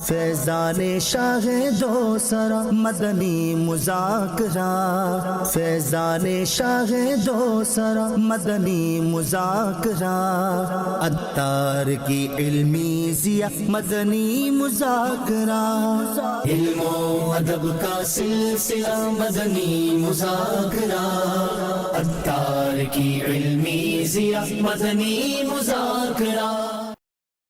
فیضان شاہ دو سرا مدنی مذاکرہ، فیضان شاہ دو سرا مدنی مذاکرہ، عطار کی علمی ضیاء مدنی مذاکرہ، علم و ادب کا سلسلہ مدنی مذاکرہ، عطار کی علمی ضیاء مدنی مذاکرہ۔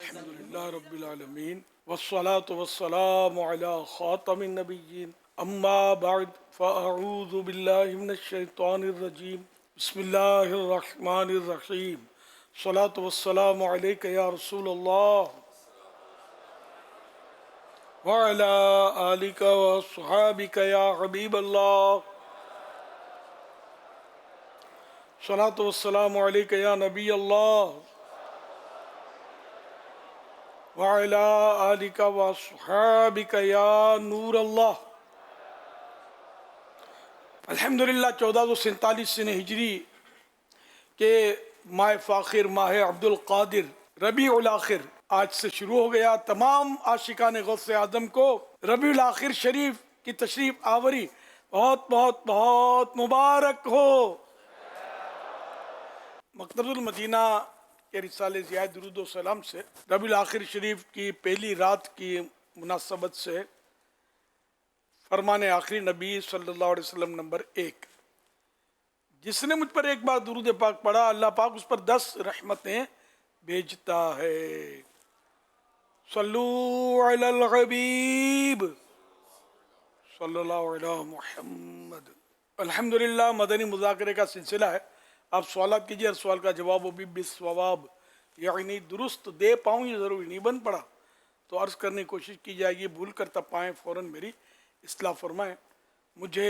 الحمدللہ رب العالمین والصلاة والسلام على خاتم النبیین اما بعد فاعوذ باللہ من الشیطان الرجیم بسم اللہ الرحمن الرحیم الصلاة والسلام علیک یا رسول اللہ وعلى آلک واصحابک یا حبیب اللہ الصلاة والسلام علیک یا نبی اللہ وَعَلَىٰ آلِكَ وَأَصْحَابِكَ يَا نور اللہ۔ الحمدللہ 1447 سنہ ہجری کے ماہ فاخر ماہ عبد القادر ربیع الاخر آج سے شروع ہو گیا۔ تمام عاشقان غوث اعظم کو ربیع الاخر شریف کی تشریف آوری بہت بہت بہت مبارک ہو۔ مکتبۃ المدینہ کے رسالے ضیاء درود و سلام سے ربیع الاخر شریف کی پہلی رات کی مناسبت سے فرمان آخری نبی صلی اللہ علیہ وسلم نمبر 1، جس نے مجھ پر ایک بار درود پاک پڑھا اللہ پاک اس پر 10 رحمتیں بھیجتا ہے۔ صلو علی الحبیب صلی اللہ علیہ محمد۔ الحمدللہ مدنی مذاکرے کا سلسلہ ہے۔ آپ سوالات کیجئے، ہر سوال کا جواب و بالصواب، یعنی درست دے پاؤں یہ ضروری نہیں بن پڑا تو عرض کرنے کی کوشش کی جائے گی، بھول کرتا پائیں فوراً میری اصلاح فرمائیں۔ مجھے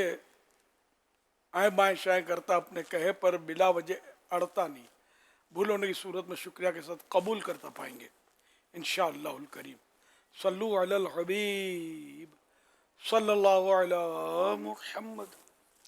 آئیں بائیں شائیں کرتا اپنے کہے پر بلا وجہ اڑتا نہیں، بھول ہونے کی صورت میں شکریہ کے ساتھ قبول کرتا پائیں گے انشاءاللہ الکریم۔ صلو علی الحبیب صلی اللہ علی محمد۔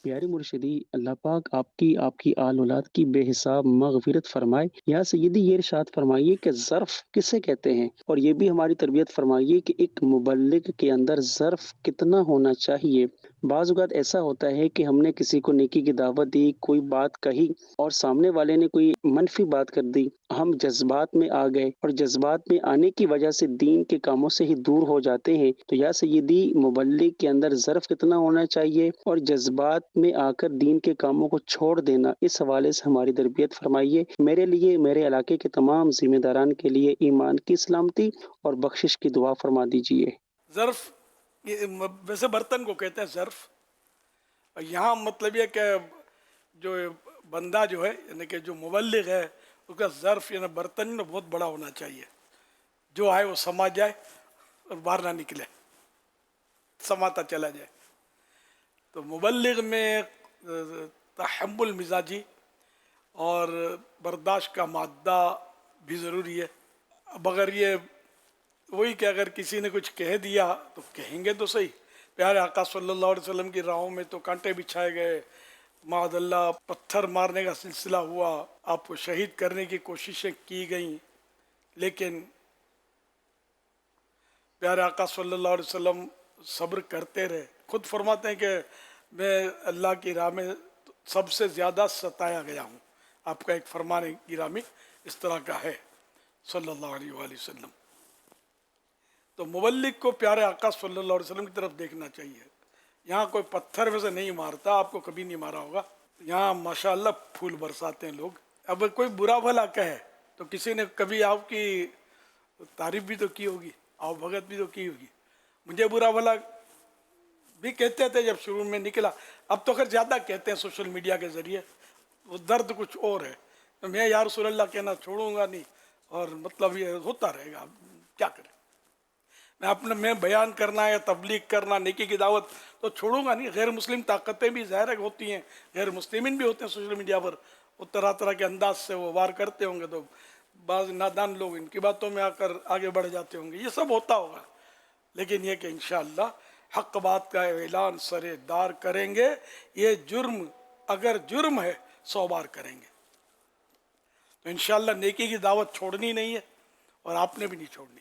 پیارے مرشدی، اللہ پاک آپ کی آل اولاد کی بے حساب مغفرت فرمائے۔ یا سیدی یہ ارشاد فرمائیے کہ ظرف کسے کہتے ہیں، اور یہ بھی ہماری تربیت فرمائیے کہ ایک مبلغ کے اندر ظرف کتنا ہونا چاہیے۔ بعض اوقات ایسا ہوتا ہے کہ ہم نے کسی کو نیکی کی دعوت دی، کوئی بات کہی اور سامنے والے نے کوئی منفی بات کر دی، ہم جذبات میں آ گئے اور جذبات میں آنے کی وجہ سے دین کے کاموں سے ہی دور ہو جاتے ہیں۔ تو یا سیدی مبلغ کے اندر ظرف کتنا ہونا چاہیے اور جذبات میں آ کر دین کے کاموں کو چھوڑ دینا، اس حوالے سے ہماری تربیت فرمائیے۔ میرے لیے، میرے علاقے کے تمام ذمہ داران کے لیے ایمان کی سلامتی اور بخشش کی دعا فرما دیجیے۔ ظرف ویسے برتن کو کہتے ہیں ظرف، یہاں مطلب یہ کہ جو بندہ جو ہے یعنی کہ جو مبلغ ہے اس کا ظرف یعنی برتن بہت بڑا ہونا چاہیے، جو آئے وہ سما جائے اور باہر نہ نکلے، سماتا چلا جائے۔ تو مبلغ میں تحمل مزاجی اور برداشت کا مادہ بھی ضروری ہے۔ اب اگر یہ وہی کہ اگر کسی نے کچھ کہہ دیا تو کہیں گے تو صحیح۔ پیارے آقا صلی اللہ علیہ وسلم کی راہوں میں تو کانٹے بچھائے گئے، معاذ اللہ پتھر مارنے کا سلسلہ ہوا، آپ کو شہید کرنے کی کوششیں کی گئیں، لیکن پیارے آقا صلی اللہ علیہ وسلم صبر کرتے رہے۔ خود فرماتے ہیں کہ میں اللہ کی راہ میں سب سے زیادہ ستایا گیا ہوں۔ آپ کا ایک فرمان گرامی اس طرح کا ہے صلی اللہ علیہ وآلہ وسلم۔ تو مبلغ کو پیارے آقا صلی اللہ علیہ وسلم کی طرف دیکھنا چاہیے۔ یہاں کوئی پتھر ویسے نہیں مارتا، آپ کو کبھی نہیں مارا ہوگا، یہاں ماشاءاللہ پھول برساتے ہیں لوگ۔ اب کوئی برا بھلا کہے تو کسی نے کبھی آپ کی تعریف بھی تو کی ہوگی، آؤ بھگت بھی تو کی ہوگی۔ مجھے برا بھلا بھی کہتے تھے جب شروع میں نکلا، اب تو خیر زیادہ کہتے ہیں سوشل میڈیا کے ذریعے، وہ درد کچھ اور ہے۔ تو میں یا رسول اللہ کہنا چھوڑوں گا نہیں، اور مطلب یہ ہوتا رہے گا، کیا کریں۔ میں بیان کرنا یا تبلیغ کرنا نیکی کی دعوت تو چھوڑوں گا نہیں۔ غیر مسلم طاقتیں بھی ظاہر ہے ہوتی ہیں، غیر مسلمین بھی ہوتے ہیں سوشل میڈیا پر، وہ طرح طرح کے انداز سے وہ وار کرتے ہوں گے، تو بعض نادان لوگ ان کی باتوں میں آ کر آگے بڑھ جاتے ہوں گے، یہ سب ہوتا ہوگا۔ لیکن یہ کہ انشاءاللہ حق بات کا اعلان سرے دار کریں گے، یہ جرم اگر جرم ہے 100 بار کریں گے۔ تو انشاءاللہ نیکی کی دعوت چھوڑنی نہیں ہے، اور آپ نے بھی نہیں چھوڑنی۔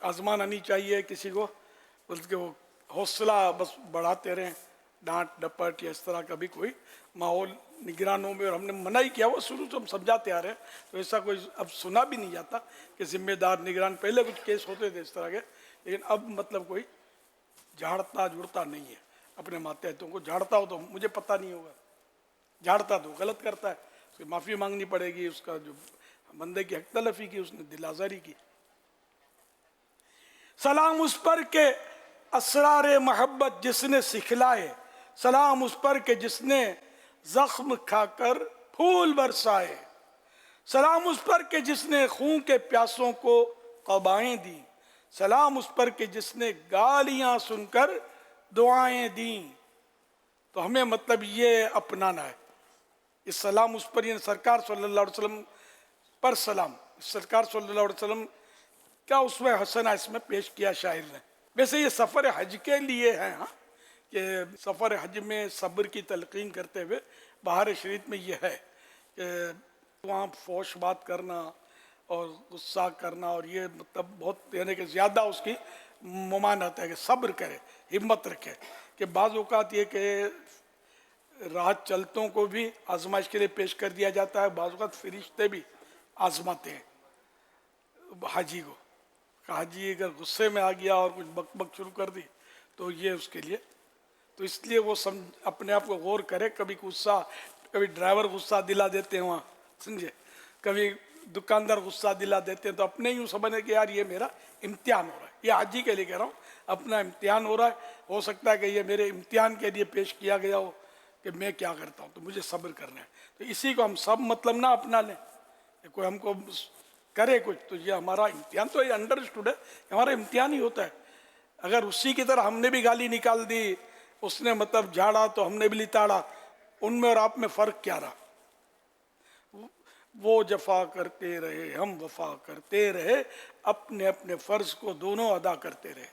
آزمانا نہیں چاہیے کسی کو، بلکہ وہ حوصلہ بس بڑھاتے رہیں، ڈانٹ ڈپٹ یا اس طرح کا بھی کوئی ماحول نگرانوں میں، اور ہم نے منع ہی کیا، وہ شروع سے ہم سمجھاتے آ رہے ہیں، تو ایسا کوئی اب سنا بھی نہیں جاتا کہ ذمہ دار نگران، پہلے کچھ کیس ہوتے تھے اس طرح کے، لیکن اب مطلب کوئی جھاڑتا جڑتا نہیں ہے اپنے ماتحتوں کو. جھاڑتا ہو تو مجھے پتہ نہیں ہوگا، جھاڑتا تو غلط کرتا ہے، اس کی معافی مانگنی پڑے گی، اس کا جو بندے کی حق تلفی کی، اس نے دل آزاری کی. سلام اس پر کہ اسرار محبت جس نے سکھلائے، سلام اس پر کہ جس نے زخم کھا کر پھول برسائے، سلام اس پر کہ جس نے خون کے پیاسوں کو قبائیں دی، سلام اس پر کہ جس نے گالیاں سن کر دعائیں دیں. تو ہمیں مطلب یہ اپنانا ہے، اس سلام اس پر، یعنی سرکار صلی اللہ علیہ وسلم پر سلام، سرکار صلی اللہ علیہ وسلم کا اسوہ حسنہ اس میں پیش کیا شاعر نے. ویسے یہ سفر حج کے لیے ہے، ہاں، کہ سفر حج میں صبر کی تلقین کرتے ہوئے بہار شریعت میں یہ ہے کہ وہاں فوش بات کرنا اور غصہ کرنا، اور یہ مطلب بہت، یعنی کہ زیادہ اس کی ممانعت ہے کہ صبر کرے، ہمت رکھے. کہ بعض اوقات یہ کہ راہ چلتوں کو بھی آزمائش کے لیے پیش کر دیا جاتا ہے، بعض اوقات فرشتے بھی آزماتے ہیں حاجی کو. حاجی اگر غصے میں آ گیا اور کچھ بک بک شروع کر دی تو یہ اس کے لیے، تو اس لیے وہ اپنے آپ کو غور کرے. کبھی غصہ، کبھی ڈرائیور غصہ دلا دیتے ہیں وہاں، سمجھے، کبھی دکاندار غصہ دلا دیتے ہیں، تو اپنے یوں سمجھنے کہ یار یہ میرا امتحان ہو رہا ہے. یہ حاجی کے لیے کہہ رہا ہوں، اپنا امتحان ہو رہا ہے، ہو سکتا ہے کہ یہ میرے امتحان کے لیے پیش کیا گیا ہو کہ میں کیا کرتا ہوں، تو مجھے صبر کرنا ہے. تو اسی کو ہم سب مطلب نہ اپنا لیں، کوئی ہم کو کرے کچھ تو یہ ہمارا امتحان، تو یہ انڈرسٹوڈ ہے، ہمارا امتحان ہی ہوتا ہے. اگر اسی کی طرح ہم نے بھی گالی نکال دی، اس نے مطلب جھاڑا تو ہم نے بھی لتاڑا، ان میں اور آپ میں فرق کیا رہا؟ وہ جفا کرتے رہے، ہم وفا کرتے رہے، اپنے اپنے فرض کو دونوں ادا کرتے رہے.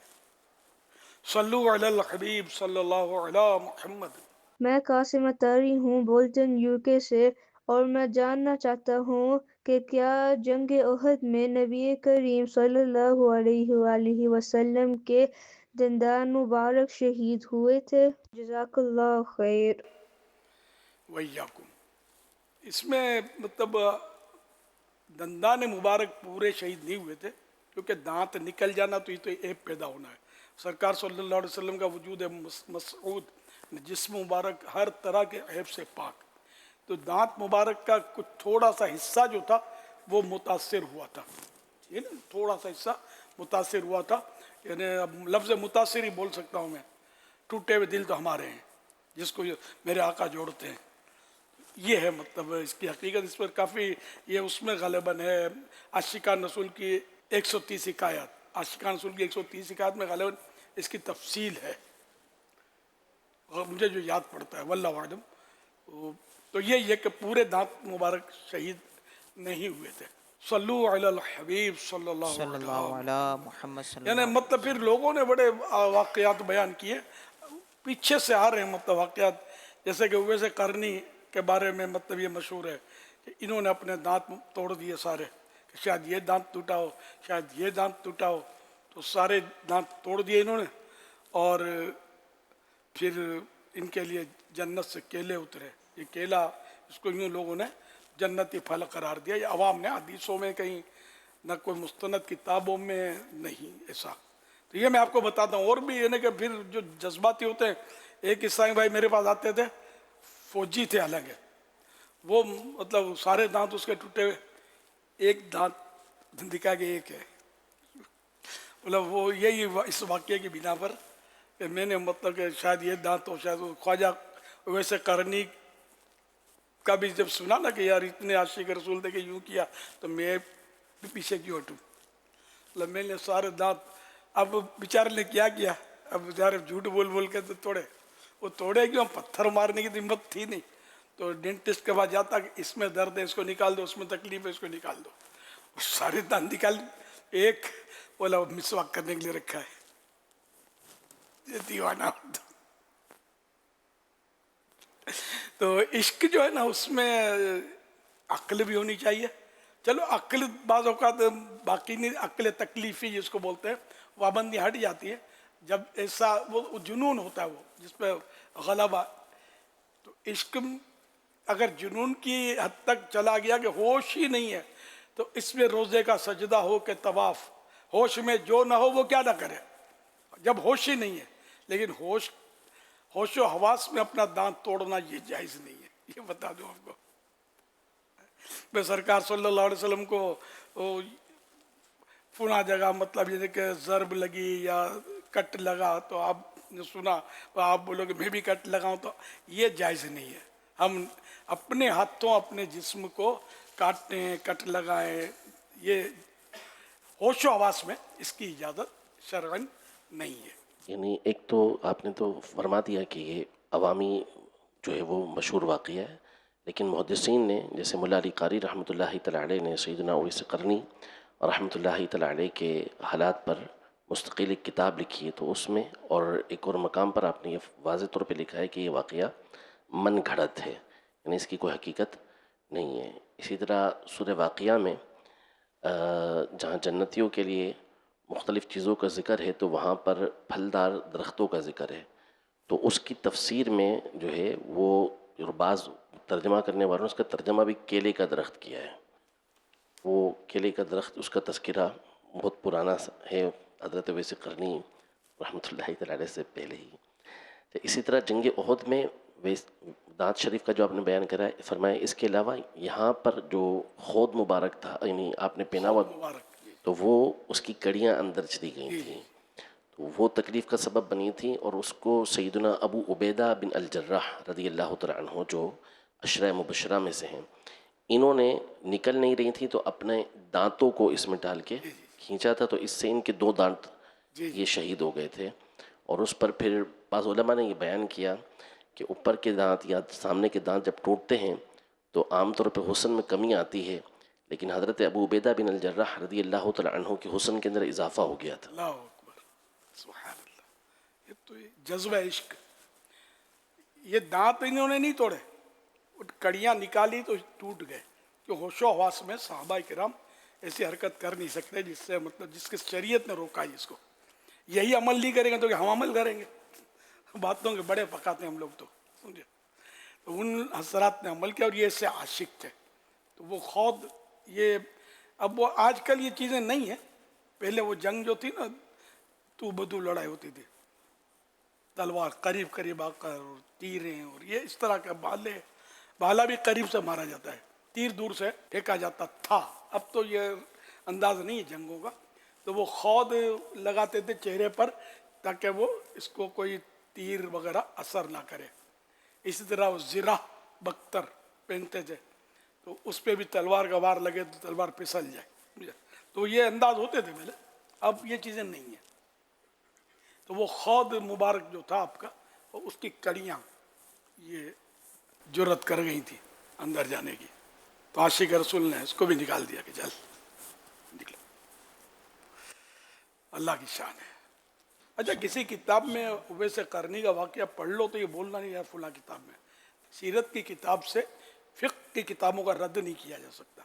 صلو علی الحبیب صلی اللہ علی محمد. میں قاسم اتاری ہوں بولٹن UK سے، اور میں جاننا چاہتا ہوں کہ کیا جنگ احد میں نبی کریم صلی اللہ علیہ وآلہ وسلم کے دندان مبارک شہید ہوئے تھے؟ جزاک اللہ خیر. ویاکم. اس میں مطلب دندان مبارک پورے شہید نہیں ہوئے تھے، کیونکہ دانت نکل جانا تو یہ تو ایب پیدا ہونا ہے. سرکار صلی اللہ علیہ وسلم کا وجود مسعود، جسم مبارک ہر طرح کے عیب سے پاک، تو دانت مبارک کا کچھ تھوڑا سا حصہ جو تھا وہ متاثر ہوا تھا، تھوڑا سا حصہ متاثر ہوا تھا. یعنی اب لفظ متاثر ہی بول سکتا ہوں میں. ٹوٹے ہوئے دل تو ہمارے ہیں، جس کو میرے آقا جوڑتے ہیں. یہ ہے مطلب اس کی حقیقت. اس پر کافی یہ اس میں غالباً ہے عاشقان رسول کی 130 حکایات، عاشقان رسول کی 130 حکایات میں غالباً اس کی تفصیل ہے، اور مجھے جو یاد پڑتا ہے واللہ اعلم. تو یہ کہ پورے دانت مبارک شہید نہیں ہوئے تھے. صلو علی الحبیب صلی اللہ علیہ محمد یعنی مطلب پھر لوگوں نے بڑے واقعات بیان کیے، پیچھے سے آ رہے ہیں مطلب واقعات، جیسے کہ اویس قرنی کے بارے میں مطلب یہ مشہور ہے کہ انہوں نے اپنے دانت توڑ دیے سارے، کہ شاید یہ دانت ٹوٹا ہو، شاید یہ دانت ٹوٹا ہو، تو سارے دانت توڑ دیے انہوں نے. اور پھر ان کے لیے جنت سے کیلے اترے. یہ کیلا اس کو یوں لوگوں نے جنتی پھل قرار دیا. یہ عوام نے، حدیثوں میں کہیں نہ کوئی مستند کتابوں میں نہیں ایسا. تو یہ میں آپ کو بتاتا ہوں. اور بھی یہ کہ پھر جو جذباتی ہوتے ہیں، ایک عیسائی بھائی میرے پاس آتے تھے، فوجی تھے حالانکہ، وہ مطلب سارے دانت اس کے ٹوٹے ہوئے، ایک دانت دکھا کے ایک ہے. مطلب وہ یہی اس واقعے کی بنا پر کہ میں نے مطلب کہ شاید یہ دانت ہو، شاید خواجہ ویسے قرنی کا بھی جب سنا نا کہ یار اتنے عاشق رسول تھے کہ یوں کیا، تو میں بھی پیچھے کیوں ہٹوں. مطلب میں نے سارے دانت، اب بیچارے نے کیا کیا، اب بیچارے جھوٹ بول بول کے تو توڑے. وہ توڑے کیوں؟ پتھر مارنے کی ہمت تھی نہیں. تو ڈینٹسٹ کے بعد جاتا کہ اس میں درد ہے، اس کو نکال دو، اس میں تکلیف ہے، اس کو نکال دو. سارے دانت نکال، ایک بولا مسواک کرنے کے لیے رکھا ہے. یہ دیوانہ ہوتا. تو عشق جو ہے نا، اس میں عقل بھی ہونی چاہیے، چلو عقل بعض اوقات باقی نہیں، عقل تکلیفی جس کو بولتے ہیں، پابندی ہٹ جاتی ہے جب ایسا وہ جنون ہوتا ہے وہ جس پہ غلبہ. تو عشق اگر جنون کی حد تک چلا گیا کہ ہوش ہی نہیں ہے، تو اس میں روزے کا سجدہ ہو کہ طواف، ہوش میں جو نہ ہو وہ کیا نہ کرے جب ہوش ہی نہیں ہے. لیکن ہوش و حواس میں اپنا دانت توڑنا یہ جائز نہیں ہے، یہ بتا دوں آپ کو. میں سرکار صلی اللہ علیہ وسلم کو فنا جگہ مطلب یہ کہ ضرب لگی یا کٹ لگا تو آپ نے سنا تو آپ بولو کہ میں بھی کٹ لگاؤں، تو یہ جائز نہیں ہے. ہم اپنے ہاتھوں اپنے جسم کو کاٹیں، کٹ لگائیں، یہ ہوش و حواس میں اس کی اجازت شرعاً نہیں ہے. یعنی ایک تو آپ نے تو فرما دیا کہ یہ عوامی جو ہے وہ مشہور واقعہ ہے، لیکن محدثین نے جیسے مولا علی قاری رحمۃ اللہ تعالیٰ علیہ نے سیدنا اویس قرنی رحمۃ اللہ تعالیٰ علیہ کے حالات پر مستقل ایک کتاب لکھی ہے، تو اس میں اور ایک اور مقام پر آپ نے یہ واضح طور پہ لکھا ہے کہ یہ واقعہ من گھڑت ہے، یعنی اس کی کوئی حقیقت نہیں ہے. اسی طرح سورہ واقعہ میں جہاں جنتیوں کے لیے مختلف چیزوں کا ذکر ہے تو وہاں پر پھلدار درختوں کا ذکر ہے، تو اس کی تفسیر میں جو ہے وہ بعض ترجمہ کرنے والوں نے اس کا ترجمہ بھی کیلے کا درخت کیا ہے. وہ کیلے کا درخت اس کا تذکرہ بہت پرانا ہے، حضرت اویس قرنی رحمۃ اللہ تعالیٰ علیہ سے پہلے ہی. اسی طرح جنگ احد میں دانت شریف کا جو آپ نے بیان کرا ہے، فرمایا اس کے علاوہ یہاں پر جو خود مبارک تھا، یعنی آپ نے پہنا ہوا، تو وہ اس کی کڑیاں اندر چلی گئی تھیں، تو وہ تکلیف کا سبب بنی تھی، اور اس کو سیدنا ابو عبیدہ بن الجراح رضی اللہ تعالیٰ عنہ جو عشرہ مبشرہ میں سے ہیں، انہوں نے نکل نہیں رہی تھی تو اپنے دانتوں کو اس میں ڈال کے کھینچا تھا، تو اس سے ان کے 2 دانت یہ شہید ہو گئے تھے. اور اس پر پھر بعض علماء نے یہ بیان کیا کہ اوپر کے دانت یا سامنے کے دانت جب ٹوٹتے ہیں تو عام طور پہ حسن میں کمی آتی ہے، لیکن حضرت ابو عبیدہ بن الجراح رضی اللہ تعالیٰ عنہ کے حسن کے اندر اضافہ ہو گیا تھا. اللہ اکبر، سبحان اللہ. یہ تو جذبہ عشق. یہ دانت انہوں نے نہیں توڑے، کڑیاں نکالی تو ٹوٹ گئے، کہ ہوش و حواس میں صحابہ کرام ایسی حرکت کر نہیں سکتے جس سے مطلب جس کی شریعت نے روکا ہے اس کو. یہی عمل نہیں کریں گے تو کہ ہم عمل کریں گے، باتوں کے بڑے پکاتے ہیں ہم لوگ تو سمجھے. تو ان حضرات نے عمل کیا اور یہ اس سے عاشق تھے. تو وہ خود یہ اب وہ آج کل یہ چیزیں نہیں ہیں. پہلے وہ جنگ جو تھی نا تو بدو لڑائی ہوتی تھی، تلوار قریب قریب آ کر اور تیریں اور یہ اس طرح کا بھالا بھی قریب سے مارا جاتا ہے، تیر دور سے پھینکا جاتا تھا. اب تو یہ انداز نہیں ہے جنگوں کا. تو وہ خود لگاتے تھے چہرے پر تاکہ وہ اس کو کوئی تیر وغیرہ اثر نہ کرے. اسی طرح وہ زرہ بختر پہنتے تھے، تو اس پہ بھی تلوار کا وار لگے تو تلوار پھسل جائے. تو یہ انداز ہوتے تھے پہلے، اب یہ چیزیں نہیں ہیں. تو وہ خود مبارک جو تھا آپ کا، اس کی کڑیاں یہ جرت کر گئی تھی اندر جانے کی، تو عاشق رسول نے اس کو بھی نکال دیا کہ چل نکلو. اللہ کی شان ہے. اچھا کسی کتاب میں اویس قرنی کا واقعہ پڑھ لو تو یہ بولنا نہیں ہے فلاں کتاب میں. سیرت کی کتاب سے فقہ کی کتابوں کا رد نہیں کیا جا سکتا.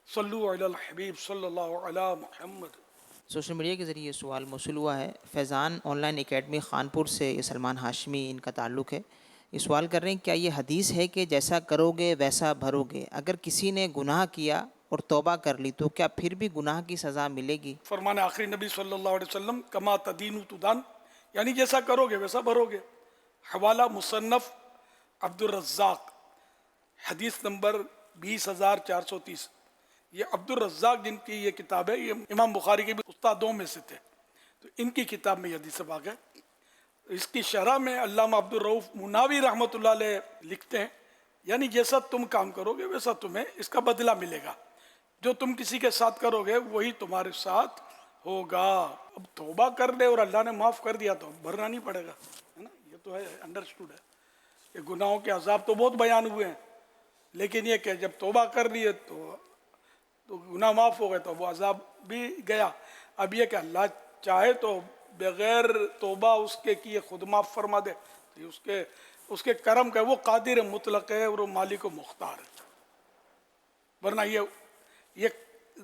صلو علی الحبیب صلی اللہ علی محمد. سوشل میڈیا کے ذریعے یہ سوال موصول ہوا ہے. فیضان آن لائن اکیڈمی خانپور سے یہ سلمان ہاشمی ان کا تعلق ہے. یہ سوال کر رہے ہیں کیا یہ حدیث ہے کہ جیسا کرو گے ویسا بھرو گے؟ اگر کسی نے گناہ کیا اور توبہ کر لی تو کیا پھر بھی گناہ کی سزا ملے گی؟ فرمان آخری نبی صلی اللہ علیہ وسلم کما تدین تدان، یعنی جیسا کرو گے ویسا بھرو گے. حوالہ مصنف عبد الرزاق، حدیث نمبر 20,430. یہ عبد الرزاق جن کی یہ کتاب ہے، یہ امام بخاری کے بھی استادوں میں سے تھے، تو ان کی کتاب میں یہ حدیث پاک ہے. اس کی شرح میں علامہ عبد الرؤف مناوی رحمۃ اللہ علیہ لکھتے ہیں یعنی جیسا تم کام کرو گے ویسا تمہیں اس کا بدلہ ملے گا. جو تم کسی کے ساتھ کرو گے وہی تمہارے ساتھ ہوگا. اب توبہ کر لے اور اللہ نے معاف کر دیا تو بھرنا نہیں پڑے گا، ہے نا. یہ تو ہے انڈرسٹوڈ ہے کہ گناہوں کے عذاب تو بہت بیان ہوئے ہیں، لیکن یہ کہ جب توبہ کر لیے تو گناہ معاف ہو گئے تو وہ عذاب بھی گیا. اب یہ کہ اللہ چاہے تو بغیر توبہ اس کے کیے خود معاف فرما دے، تو اس کے کرم کا وہ قادر مطلق ہے اور وہ مالک و مختار ہے. ورنہ یہ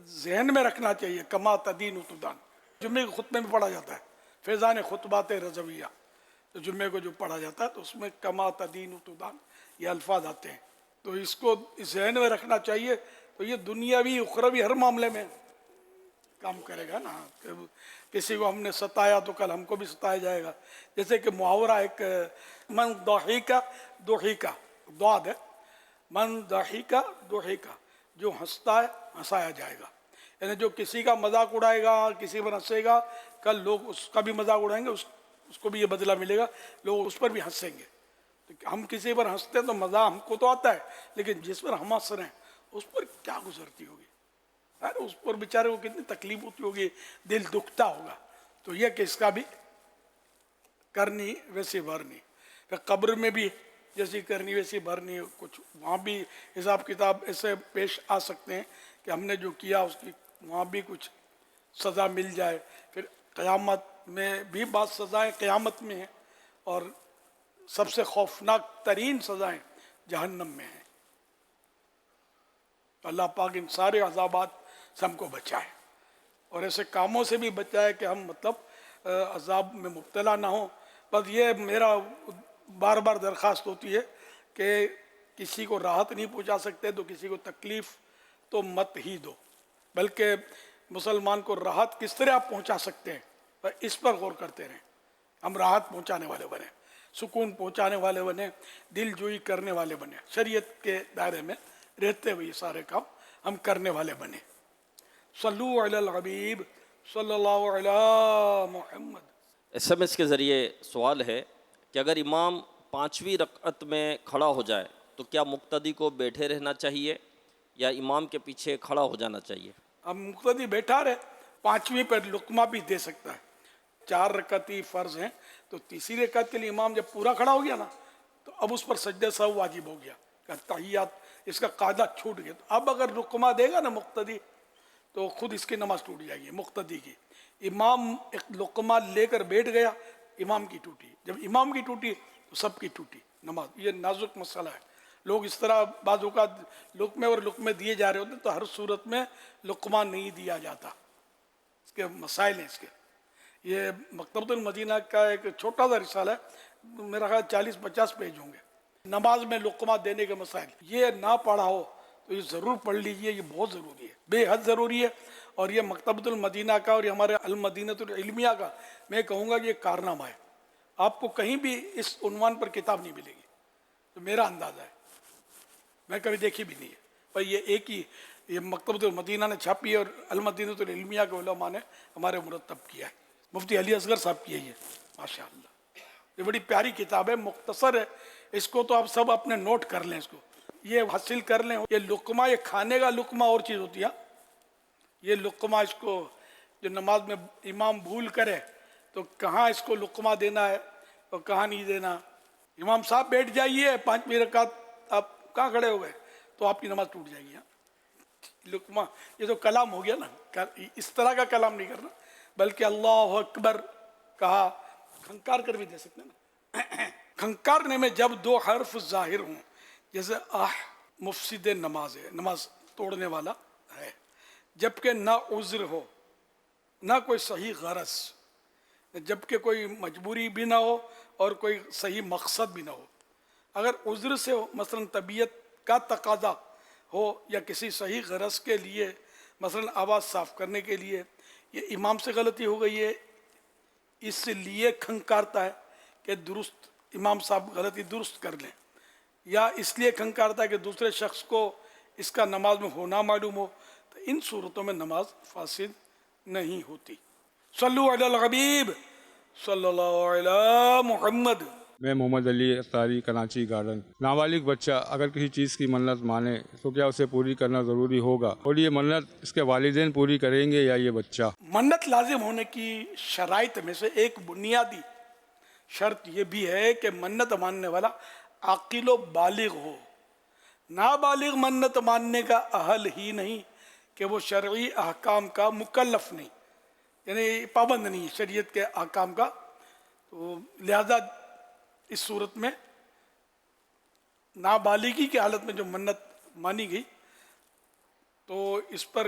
ذہن میں رکھنا چاہیے کما تدین تدان. جمعے کے خطبے میں پڑھا جاتا ہے فیضان خطبات رضویہ، تو جمعے کو جو پڑھا جاتا ہے تو اس میں کما تدین تدان یہ الفاظ آتے ہیں. تو اس کو ذہن میں رکھنا چاہیے. تو یہ دنیاوی اخروی ہر معاملے میں کام کرے گا نا. کہ کسی کو ہم نے ستایا تو کل ہم کو بھی ستایا جائے گا. جیسے کہ محاورہ ایک من ضحیکا ضحیکا ضاد ہے، من ضحیکا ضحیکا، جو ہنستا ہے ہنسایا جائے گا. یعنی جو کسی کا مذاق اڑائے گا، کسی پر ہنسے گا، کل لوگ اس کا بھی مذاق اڑائیں گے، اس کو بھی یہ بدلہ ملے گا، لوگ اس پر بھی ہنسیں گے. تو ہم کسی پر ہنستے ہیں تو مزہ ہم کو تو آتا ہے، لیکن جس پر ہم ہنس رہے ہیں اس پر کیا گزرتی ہوگی، اس پر بیچارے کو کتنی تکلیف ہوتی ہوگی، دل دکھتا ہوگا. تو یہ کہ اس کا بھی کرنی ویسی بھرنی. کہ قبر میں بھی جیسی کرنی ویسی بھرنی. کچھ وہاں بھی حساب کتاب ایسے پیش آ سکتے ہیں کہ ہم نے جو کیا اس کی وہاں بھی کچھ سزا مل جائے. پھر قیامت میں بھی بعض سزائیں قیامت میں ہیں، اور سب سے خوفناک ترین سزائیں جہنم میں ہیں. اللہ پاک ان سارے عذابات سے ہم کو بچائے اور ایسے کاموں سے بھی بچائے کہ ہم مطلب عذاب میں مبتلا نہ ہوں. بس یہ میرا بار بار درخواست ہوتی ہے کہ کسی کو راحت نہیں پہنچا سکتے تو کسی کو تکلیف تو مت ہی دو، بلکہ مسلمان کو راحت کس طرح آپ پہنچا سکتے ہیں اس پر غور کرتے رہیں. ہم راحت پہنچانے والے بنے، سکون پہنچانے والے بنے، دل جوئی کرنے والے بنے، شریعت کے دائرے میں رہتے ہوئے یہ سارے کام ہم کرنے والے بنے. صلو علی الحبیب صلی اللہ علی محمد. SMS کے ذریعے سوال ہے کہ اگر امام 5ویں رکعت میں کھڑا ہو جائے تو کیا مقتدی کو بیٹھے رہنا چاہیے یا امام کے پیچھے کھڑا ہو جانا چاہیے؟ اب مقتدی بیٹھا رہے، 5ویں پر لقمہ بھی دے سکتا ہے. 4 رکعتی فرض ہیں تو تیسری رکعت کے لیے امام جب پورا کھڑا ہو گیا نا تو اب اس پر سجدہ سہو واجب ہو گیا کہ تحیات اس کا قاعدہ چھوٹ گیا. تو اب اگر لقمہ دے گا نا مقتدی تو خود اس کی نماز ٹوٹ جائے گی مقتدی کی. امام ایک لقمہ لے کر بیٹھ گیا، امام کی ٹوٹی. جب امام کی ٹوٹی تو سب کی ٹوٹی نماز. یہ نازک مسئلہ ہے. لوگ اس طرح بعض اوقات لقمے اور لقمے دیے جا رہے ہوتے ہیں، تو ہر صورت میں لقمہ نہیں دیا جاتا. اس کے مسائل ہیں اس کے. یہ مکتبۃ المدینہ کا ایک چھوٹا سا رسالہ ہے، میرا خیال 40-50 پیج ہوں گے. نماز میں لقمہ دینے کے مسائل، یہ نہ پڑھا ہو تو یہ ضرور پڑھ لیجئے. یہ بہت ضروری ہے، بے حد ضروری ہے. اور یہ مکتبۃ المدینہ کا اور یہ ہمارے المدینۃ العلمیہ کا میں کہوں گا کہ یہ کارنامہ ہے. آپ کو کہیں بھی اس عنوان پر کتاب نہیں ملے گی، تو میرا اندازہ ہے، میں کبھی دیکھی بھی نہیں ہے. پر یہ ایک ہی یہ مکتبۃ المدینہ نے چھاپی ہے اور المدینۃ العلمیہ کے علماء نے ہمارے مرتب کیا ہے. مفتی علی اصغر صاحب کی ہے یہ، ماشاءاللہ. یہ بڑی پیاری کتاب ہے، مختصر ہے. اس کو تو آپ سب اپنے نوٹ کر لیں، اس کو یہ حاصل کر لیں. یہ لقمہ، یہ کھانے کا لقمہ اور چیز ہوتی ہے. یہ لقمہ اس کو جو نماز میں امام بھول کرے تو کہاں اس کو لقمہ دینا ہے اور کہاں نہیں دینا. امام صاحب بیٹھ جائیے 5ویں رکعت، آپ کہاں کھڑے ہو گئے تو آپ کی نماز ٹوٹ جائے گی. لقمہ یہ تو کلام ہو گیا نا، اس طرح کا کلام نہیں کرنا، بلکہ اللہ اکبر کہا. کھنکار کر بھی دے سکتے ہیں نا. کھنکارنے میں جب 2 حرف ظاہر ہوں، جیسے مفسد نماز ہے، نماز توڑنے والا ہے، جبکہ نہ عذر ہو نہ کوئی صحیح غرض، جبکہ کوئی مجبوری بھی نہ ہو اور کوئی صحیح مقصد بھی نہ ہو. اگر عذر سے ہو، مثلا طبیعت کا تقاضا ہو یا کسی صحیح غرض کے لیے، مثلا آواز صاف کرنے کے لیے، یہ امام سے غلطی ہو گئی ہے اس لیے کھنکارتا ہے کہ درست امام صاحب غلطی درست کر لیں، یا اس لیے کھنکارتا ہے کہ دوسرے شخص کو اس کا نماز میں ہونا معلوم ہو، تو ان صورتوں میں نماز فاسد نہیں ہوتی. صلو علی الحبیب صلی اللہ علی محمد. میں محمد علی اختاری، کراچی گارڈن. نابالغ بچہ اگر کسی چیز کی منت مانے تو کیا اسے پوری کرنا ضروری ہوگا، اور یہ منت اس کے والدین پوری کریں گے یا یہ بچہ؟ منت لازم ہونے کی شرائط میں سے ایک بنیادی شرط یہ بھی ہے کہ منت ماننے والا عاقل و بالغ ہو. نابالغ منت ماننے کا اہل ہی نہیں کہ وہ شرعی احکام کا مکلف نہیں، یعنی پابند نہیں شریعت کے احکام کا. تو لہذا اس صورت میں نابالغی کی حالت میں جو منت مانی گئی تو اس پر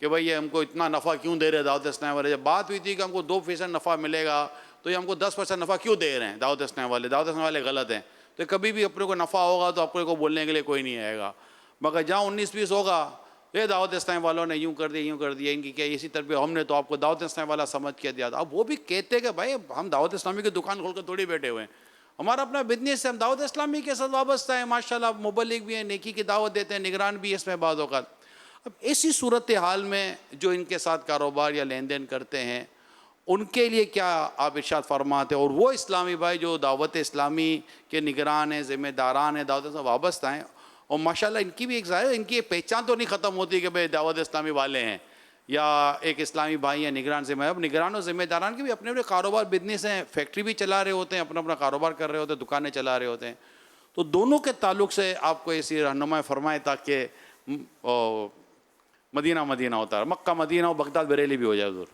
کہ بھائی یہ ہم کو اتنا نفع کیوں دے رہے دعوت اسلامی والے. جب بات ہوئی تھی کہ ہم کو 2% نفع ملے گا تو یہ ہم کو 10% نفع کیوں دے رہے ہیں دعوت اسلامی والے. دعوت اسلامی والے غلط ہیں. تو کبھی بھی اپنے کو نفع ہوگا تو اپنے کو بولنے کے لیے کوئی نہیں آئے گا. مگر جہاں 19-20 ہوگا یہ دعوت اسلامی والوں نے یوں کر دیا ان کی کیا اسی طرح ہم نے تو آپ کو دعوت اسلامی والا سمجھ کے دیا تھا. اب وہ بھی کہتے کہ بھائی ہم دعوت اسلامی کی دکان کھول کر تھوڑی بیٹھے ہوئے ہیں, ہمارا اپنا بزنس ہے, ہم دعوت اسلامی کے ساتھ وابستہ ہیں. ماشاءاللہ مبلغ بھی ہیں, نیکی کی دعوت دیتے ہیں, نگران بھی اس میں بعض اوقات. اب ایسی صورتحال میں جو ان کے ساتھ کاروبار یا لین دین کرتے ہیں ان کے لیے کیا آپ ارشاد فرماتے ہیں؟ اور وہ اسلامی بھائی جو دعوت اسلامی کے نگران ہیں, ذمہ داران ہیں, دعوت سے وابستہ ہیں, اور ماشاءاللہ ان کی بھی ایک ظاہر ان کی ایک پہچان تو نہیں ختم ہوتی کہ بھئی دعوت اسلامی والے ہیں یا ایک اسلامی بھائی ہیں نگران ذمہ. اب نگران اور ذمہ داران کے بھی اپنے اپنے کاروبار بزنس ہیں, فیکٹری بھی چلا رہے ہوتے ہیں, اپنا اپنا کاروبار کر رہے ہوتے ہیں, دکانیں چلا رہے ہوتے ہیں. تو دونوں کے تعلق سے آپ کو ایسی رہنمائی فرمائے تاکہ مدینہ ہوتا ہے, مکہ مدینہ اور بغداد بریلی بھی ہو جائے حضور.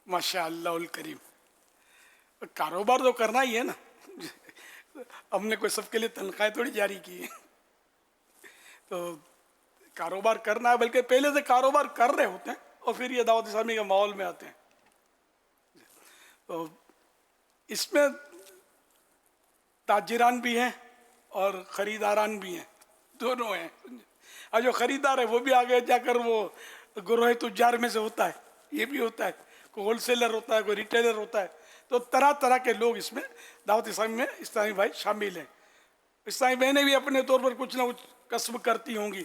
ماشاء اللہ الکریم. کاروبار تو کرنا ہی ہے نا, ہم نے کوئی سب کے لیے تنخواہیں تھوڑی جاری کی ہے. تو کاروبار کرنا ہے, بلکہ پہلے سے کاروبار کر رہے ہوتے ہیں اور پھر یہ دعوت اسلامی کے ماحول میں آتے ہیں. تو اس میں تاجران بھی ہیں اور خریداران بھی ہیں, دونوں ہیں. اور جو خریدار ہے وہ بھی آگے جا کر وہ گروہ تجار میں سے ہوتا ہے, یہ بھی ہوتا ہے, کوئی ہول سیلر ہوتا ہے, کوئی ریٹیلر ہوتا ہے. تو طرح طرح کے لوگ اس میں دعوت اسلامی میں اسلامی بھائی شامل ہیں. اسلامی بہنیں بھی اپنے طور پر کچھ نہ کچھ کسب کرتی ہوں گی.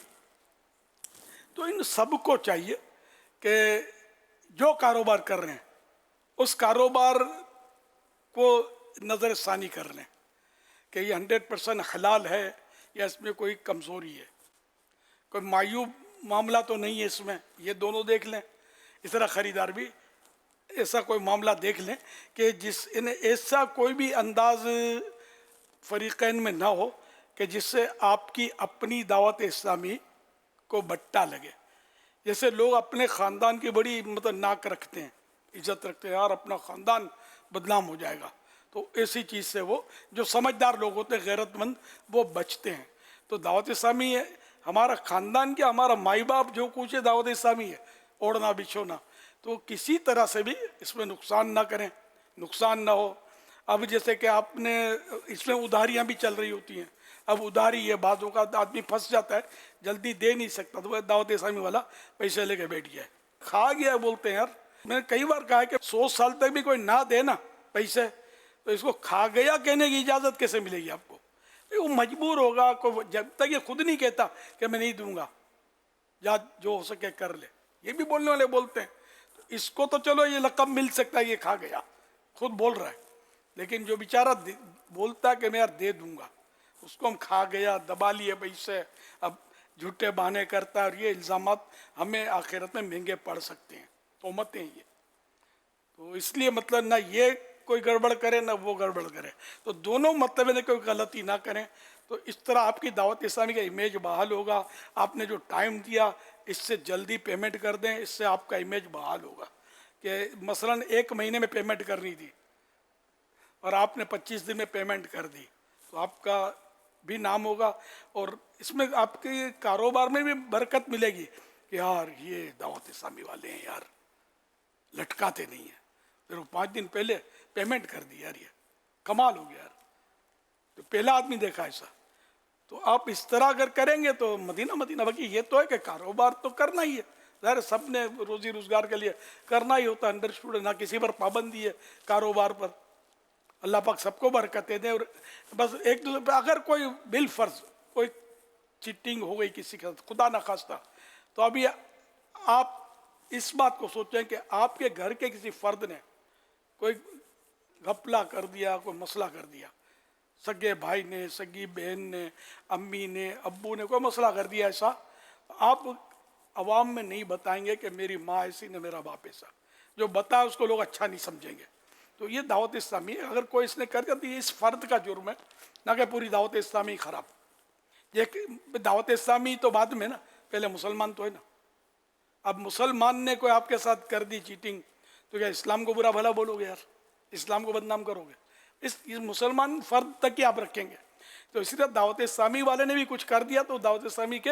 تو ان سب کو چاہیے کہ جو کاروبار کر رہے ہیں اس کاروبار کو نظر ثانی کر لیں کہ یہ 100% حلال ہے یا اس میں کوئی کمزوری ہے, کوئی معیوب معاملہ تو نہیں ہے اس میں, یہ دونوں دیکھ لیں. اس طرح خریدار بھی ایسا کوئی معاملہ دیکھ لیں کہ جس ایسا کوئی بھی انداز فریقین میں نہ ہو کہ جس سے آپ کی اپنی دعوت اسلامی کو بٹا لگے. جیسے لوگ اپنے خاندان کی بڑی ناک رکھتے ہیں, عزت رکھتے ہیں, یار اپنا خاندان بدنام ہو جائے گا. تو ایسی چیز سے وہ جو سمجھدار لوگ ہوتے ہیں, غیرت مند, وہ بچتے ہیں. تو دعوت اسلامی ہے ہمارا خاندان کیا, ہمارا مائی باپ جو کچھ ہے دعوت اسلامی ہے, اوڑھنا بچھونا. تو کسی طرح سے بھی اس میں نقصان نہ کریں, نقصان نہ ہو. اب جیسے کہ آپ نے اس میں ادھاریاں بھی چل رہی ہوتی ہیں. اب ادھاری ہے, بعضوں کا آدمی پھنس جاتا ہے, جلدی دے نہیں سکتا, تو وہ دعوت اسلامی والا پیسے لے کے بیٹھ گیا ہے, کھا گیا بولتے ہیں. یار میں نے کئی بار کہا ہے کہ 100 سال تک بھی کوئی نہ دے نا پیسے تو اس کو کھا گیا کہنے کی اجازت کیسے ملے گی آپ کو؟ وہ مجبور ہوگا, جب تک یہ خود نہیں کہتا کہ میں نہیں دوں گا, یا جو ہو سکے کر لے. یہ بھی بولنے والے بولتے ہیں. اس کو تو چلو یہ لقب مل سکتا ہے, یہ کھا گیا, خود بول رہا ہے. لیکن جو بیچارہ بولتا ہے کہ میں یار دے دوں گا, اس کو ہم کھا گیا, دبا لیے پیسے, اب جھوٹے بہانے کرتا ہے. اور یہ الزامات ہمیں آخرت میں مہنگے پڑ سکتے ہیں, تہمتیں یہ. تو اس لیے مطلب نہ یہ کوئی گڑبڑ کرے نہ وہ گڑبڑ کرے, تو دونوں مطلب ہے کوئی غلطی نہ کریں. تو اس طرح آپ کی دعوت اسلامی کا امیج بحال ہوگا. آپ نے جو ٹائم دیا اس سے جلدی پیمنٹ کر دیں, اس سے آپ کا امیج بحال ہوگا. کہ مثلا 1 مہینے میں پیمنٹ کرنی تھی اور آپ نے 25 دن میں پیمنٹ کر دی, تو آپ کا بھی نام ہوگا. اور اس میں آپ کے کاروبار میں بھی برکت ملے گی کہ یار یہ دعوت اسلامی والے ہیں, یار لٹکاتے نہیں ہیں. پھر وہ 5 دن پہلے پیمنٹ کر دی, یار یہ کمال ہو گیا یار, تو پہلا آدمی دیکھا ایسا. تو آپ اس طرح اگر کریں گے تو مدینہ. باقی یہ تو ہے کہ کاروبار تو کرنا ہی ہے, ظاہر سب نے روزی روزگار کے لیے کرنا ہی ہوتا ہے, انڈرسٹوڈ ہے, نہ کسی پر پابندی ہے کاروبار پر. اللہ پاک سب کو برکتیں دیں. اور بس ایک دوسرے پہ اگر کوئی بالفرض کوئی چیٹنگ ہو گئی کسی کے ساتھ, خدا نخواستہ, تو ابھی آپ اس بات کو سوچیں کہ آپ کے گھر کے کسی فرد نے کوئی گھپلا کر دیا, کوئی مسئلہ کر دیا, سگے بھائی نے, سگی بہن نے, امی نے, ابو نے کوئی مسئلہ کر دیا ایسا, آپ عوام میں نہیں بتائیں گے کہ میری ماں ایسی نہ میرا باپ ایسا. جو بتایا اس کو لوگ اچھا نہیں سمجھیں گے. تو یہ دعوت اسلامی ہے, اگر کوئی اس نے کر دیا تو یہ اس فرد کا جرم ہے, نہ کہ پوری دعوت اسلامی خراب. یہ دعوت اسلامی تو بعد میں نا, پہلے مسلمان تو ہے نا. اب مسلمان نے کوئی آپ کے ساتھ کر دی چیٹنگ, تو کیا اسلام کو برا بھلا بولو گے یار, اسلام کو بدنام کرو گے؟ اس مسلمان فرد تک ہی آپ رکھیں گے. تو اسی طرح دعوت اسلامی والے نے بھی کچھ کر دیا تو دعوت اسلامی کے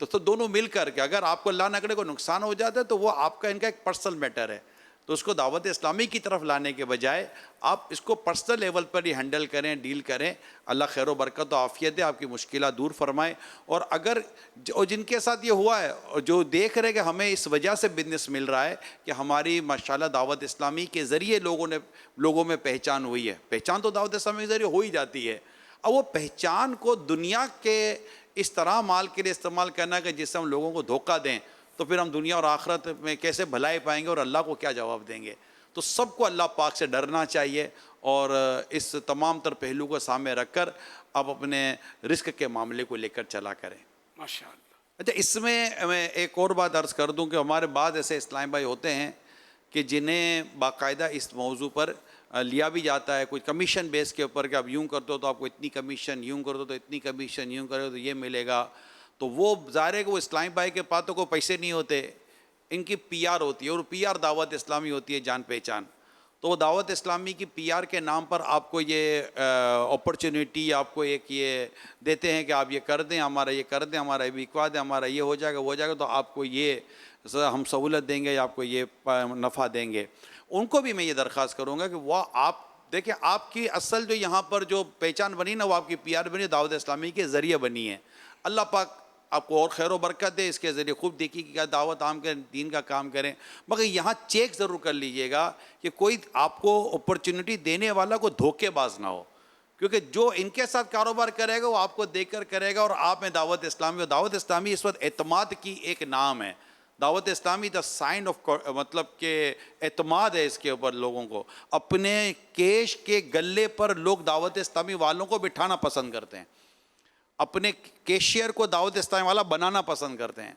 تو دونوں مل کر کے اگر آپ کو اللہ نہ کرے کو نقصان ہو جاتا ہے تو وہ آپ کا ان کا ایک پرسنل میٹر ہے. تو اس کو دعوت اسلامی کی طرف لانے کے بجائے آپ اس کو پرسنل لیول پر ہی ہینڈل کریں, ڈیل کریں. اللہ خیر و برکت و عافیت دے, آپ کی مشکلات دور فرمائے. اور اگر جن کے ساتھ یہ ہوا ہے اور جو دیکھ رہے کہ ہمیں اس وجہ سے بزنس مل رہا ہے کہ ہماری ماشاءاللہ دعوت اسلامی کے ذریعے لوگوں میں پہچان ہوئی ہے. پہچان تو دعوت اسلامی کے ذریعے ہو ہی جاتی ہے. اب وہ پہچان کو دنیا کے اس طرح مال کے لیے استعمال کرنا کہ جس سے ہم لوگوں کو دھوکہ دیں تو پھر ہم دنیا اور آخرت میں کیسے بھلائی پائیں گے اور اللہ کو کیا جواب دیں گے. تو سب کو اللہ پاک سے ڈرنا چاہیے اور اس تمام تر پہلو کو سامنے رکھ کر آپ اپنے رزق کے معاملے کو لے کر چلا کریں. ماشاءاللہ. اچھا, اس میں میں ایک اور بات عرض کر دوں کہ ہمارے بعض ایسے اسلام بھائی ہوتے ہیں کہ جنہیں باقاعدہ اس موضوع پر لیا بھی جاتا ہے کوئی کمیشن بیس کے اوپر کہ آپ یوں کرتے ہو تو آپ کو اتنی کمیشن, یوں کرتے ہو تو اتنی کمیشن, یوں کرو تو یہ ملے گا. تو وہ ظاہر ہے کہ وہ اسلام بھائی کے پاس تو کوئی پیسے نہیں ہوتے, ان کی پی آر ہوتی ہے اور پی آر دعوت اسلامی ہوتی ہے, جان پہچان. تو وہ دعوت اسلامی کی پی آر کے نام پر آپ کو یہ اپرچونیٹی آپ کو ایک یہ دیتے ہیں کہ آپ یہ کر دیں, ہمارا یہ کر دیں, ہمارا یہ بکوا دیں, ہمارا یہ ہو جائے گا, وہ ہو جائے گا, تو آپ کو یہ ہم سہولت دیں گے یا آپ کو یہ نفع دیں گے. ان کو بھی میں یہ درخواست کروں گا کہ وہ آپ دیکھیں آپ کی اصل جو یہاں پر جو پہچان بنی نا وہ آپ کی پی آر بنی دعوت اسلامی کے ذریعے بنی ہے. اللہ پاک آپ کو اور خیر و برکت دے, اس کے ذریعے خوب دیکھیے کہ کیا دعوت عام کے دین کا کام کریں. مگر یہاں چیک ضرور کر لیجئے گا کہ کوئی آپ کو اپرچونٹی دینے والا کو دھوکے باز نہ ہو, کیونکہ جو ان کے ساتھ کاروبار کرے گا وہ آپ کو دیکھ کر کرے گا. اور آپ میں دعوت اسلامی, اور دعوت اسلامی اس وقت اعتماد کی ایک نام ہے. دعوت اسلامی دا سائن آف مطلب کہ اعتماد ہے اس کے اوپر. لوگوں کو اپنے کیش کے گلے پر لوگ دعوت اسلامی والوں کو بٹھانا پسند کرتے ہیں, اپنے کیشیئر کو دعوت اسلامی والا بنانا پسند کرتے ہیں,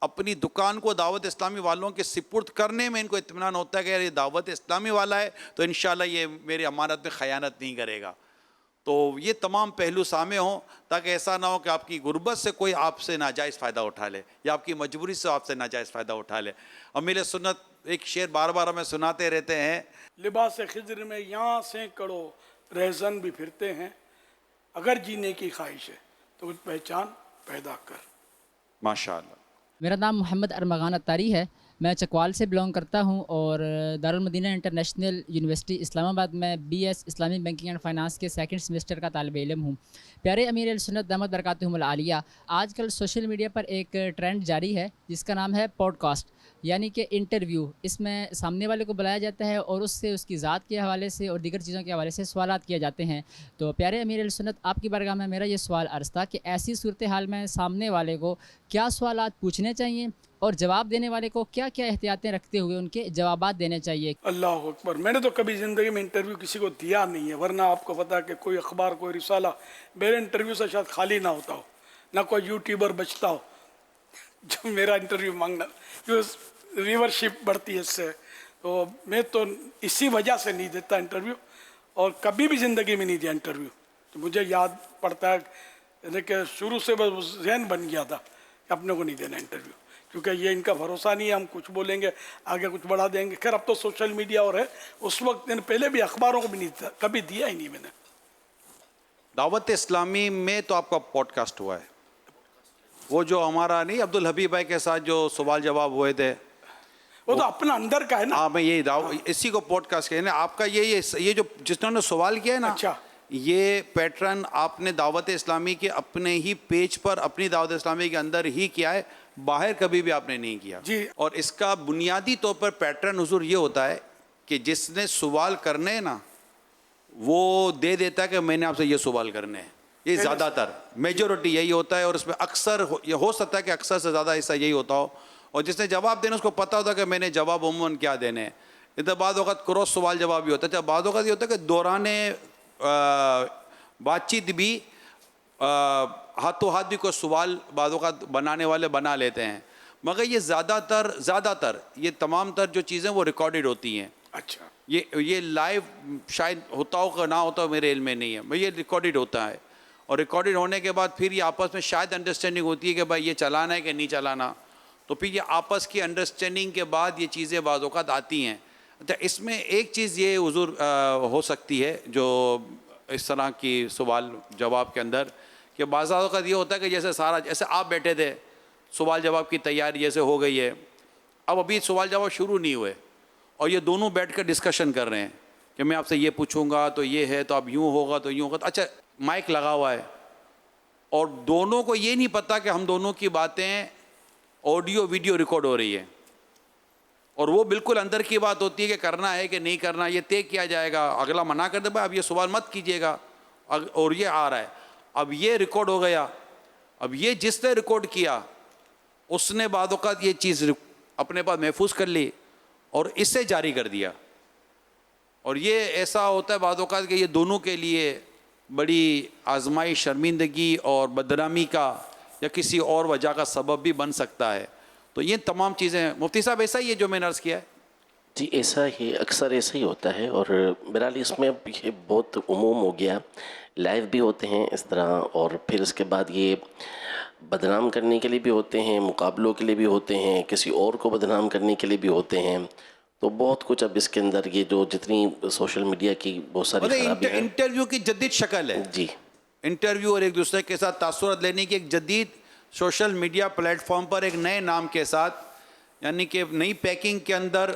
اپنی دکان کو دعوت اسلامی والوں کے سپرد کرنے میں ان کو اطمینان ہوتا ہے کہ یہ دعوت اسلامی والا ہے تو انشاءاللہ یہ میری امانت میں خیانت نہیں کرے گا. تو یہ تمام پہلو سامنے ہوں تاکہ ایسا نہ ہو کہ آپ کی غربت سے کوئی آپ سے ناجائز فائدہ اٹھا لے یا آپ کی مجبوری سے آپ سے ناجائز فائدہ اٹھا لے. امیر سنت ایک شعر بار بار ہمیں سناتے رہتے ہیں, لباس خضر میں یہاں سینکڑوں رہزن بھی پھرتے ہیں, اگر جینے کی خواہش ہے تو کچھ پہچان پیدا کر. ماشاءاللہ. میرا نام محمد ارمغان اتاری ہے. میں چکوال سے بلانگ کرتا ہوں اور دارالمدینہ انٹرنیشنل یونیورسٹی اسلام آباد میں B S Islamic banking and finance کے سیکنڈ سیمسٹر کا طالب علم ہوں. پیارے امیر السنت دامت برکاتہم العالیہ, آج کل سوشل میڈیا پر ایک ٹرینڈ جاری ہے جس کا نام ہے پوڈ کاسٹ, یعنی کہ انٹرویو. اس میں سامنے والے کو بلایا جاتا ہے اور اس سے اس کی ذات کے حوالے سے اور دیگر چیزوں کے حوالے سے سوالات کیے جاتے ہیں. تو پیارے امیر السنت, آپ کی بارگاہ میں میرا یہ سوال عرض تھا کہ ایسی صورتحال میں سامنے والے کو کیا سوالات پوچھنے چاہیے اور جواب دینے والے کو کیا کیا احتیاطیں رکھتے ہوئے ان کے جوابات دینے چاہیے. اللہ اکبر. میں نے تو کبھی زندگی میں انٹرویو کسی کو دیا نہیں ہے, ورنہ آپ کو پتا کہ کوئی اخبار کوئی رسالہ میرے انٹرویو سے شاید خالی نہ ہوتا ہو, نہ کوئی یوٹیوبر بچتا ہو جو میرا انٹرویو مانگنا, جو ویورشپ بڑھتی ہے اس سے. تو میں تو اسی وجہ سے نہیں دیتا انٹرویو, اور کبھی بھی زندگی میں نہیں دیا انٹرویو. تو مجھے یاد پڑتا ہے یعنی کہ شروع سے بس ذہن بن گیا تھا کہ اپنے کو نہیں دینا انٹرویو, کیونکہ یہ ان کا بھروسہ نہیں ہے, ہم کچھ بولیں گے آگے کچھ بڑھا دیں گے. خیر اب تو سوشل میڈیا اور ہے, اس وقت پہلے بھی اخباروں کو بھی نہیں کبھی دیا ہی نہیں میں نے. دعوت اسلامی میں تو آپ کا پوڈ کاسٹ ہوا ہے, وہ جو ہمارا نہیں عبد الحبیب بھائی کے ساتھ جو سوال جواب ہوئے تھے, وہ تو اپنا اندر کا ہے نا. ہاں, میں یہی اسی کو پوڈ کاسٹ کہنا. آپ کا یہ جو جس نے سوال کیا ہے نا, اچھا, یہ پیٹرن آپ نے دعوت اسلامی کے اپنے ہی پیج پر اپنی دعوت اسلامی کے اندر ہی کیا ہے, باہر کبھی بھی آپ نے نہیں کیا. جی. اور اس کا بنیادی طور پر پیٹرن حضور یہ ہوتا ہے کہ جس نے سوال کرنے نا وہ دے دیتا ہے کہ میں نے آپ سے یہ سوال کرنے ہیں. یہ زیادہ تر میجورٹی یہی ہوتا ہے, اور اس میں اکثر یہ ہو سکتا ہے کہ اکثر سے زیادہ حصہ یہی ہوتا ہو. اور جس نے جواب دینا اس کو پتہ ہوتا ہے کہ میں نے جواب عموماً کیا دینے ہیں. ادھر بعض اوقات کراس سوال جواب بھی ہوتا ہے, بعض اوقات یہ ہوتا ہے کہ دوران بات چیت بھی ہاتھوں ہاتھ بھی کوئی سوال بعض اوقات بنانے والے بنا لیتے ہیں. مگر یہ زیادہ تر یہ تمام تر جو چیزیں وہ ریکارڈڈ ہوتی ہیں. اچھا, یہ لائیو شاید ہوتا ہو کہ نہ ہوتا ہو, میرے علم میں نہیں ہے. یہ ریکارڈڈ ہوتا ہے, اور ریکارڈڈ ہونے کے بعد پھر یہ آپس میں شاید انڈرسٹینڈنگ ہوتی ہے کہ بھائی یہ چلانا ہے کہ نہیں چلانا. تو پھر یہ آپس کی انڈرسٹینڈنگ کے بعد یہ چیزیں بعض اوقات آتی ہیں. اچھا, اس میں ایک چیز یہ حضور ہو سکتی ہے جو اس طرح کی سوال جواب کے اندر, کہ کہ بعض اوقات یہ ہوتا ہے کہ جیسے آپ بیٹھے تھے، سوال جواب کی تیاری جیسے ہو گئی ہے، اب ابھی سوال جواب شروع نہیں ہوئے اور یہ دونوں بیٹھ کر ڈسکشن کر رہے ہیں کہ میں آپ سے یہ پوچھوں گا تو یہ ہے، تو اب یوں ہوگا تو یوں ہوگا، اچھا مائک لگا ہوا ہے اور دونوں کو یہ نہیں پتا کہ ہم دونوں کی باتیں آڈیو ویڈیو ریکارڈ ہو رہی ہے، اور وہ بالکل اندر کی بات ہوتی ہے کہ کرنا ہے کہ نہیں کرنا، یہ طے کیا جائے گا، اگلا منع کر دے بھائی اب یہ سوال مت کیجیے گا، اور یہ آ رہا ہے، اب یہ ریکارڈ ہو گیا، اب یہ جس نے ریکارڈ کیا اس نے بعض اوقات یہ چیز اپنے پاس محفوظ کر لی اور اس سے جاری کر دیا، اور یہ ایسا ہوتا ہے بعض اوقات کہ یہ دونوں کے لیے بڑی آزمائی، شرمندگی اور بدنامی کا یا کسی اور وجہ کا سبب بھی بن سکتا ہے. تو یہ تمام چیزیں مفتی صاحب ایسا ہی ہے جو میں نے عرض کیا ہے؟ جی ایسا ہی، اکثر ایسا ہی ہوتا ہے، اور بہرحال اس میں یہ بہت عموم ہو گیا، لائیو بھی ہوتے ہیں اس طرح، اور پھر اس کے بعد یہ بدنام کرنے کے لیے بھی ہوتے ہیں، مقابلوں کے لیے بھی ہوتے ہیں، کسی اور کو بدنام کرنے کے لیے بھی ہوتے ہیں، تو بہت کچھ اب اس کے اندر یہ جو جتنی سوشل میڈیا کی بہت ساری خرابیاں ہیں. انٹرویو کی جدید شکل ہے، جی انٹرویو اور ایک دوسرے کے ساتھ تاثرات لینے کی ایک جدید سوشل میڈیا پلیٹ فارم پر ایک نئے نام کے ساتھ، یعنی کہ نئی پیکنگ کے اندر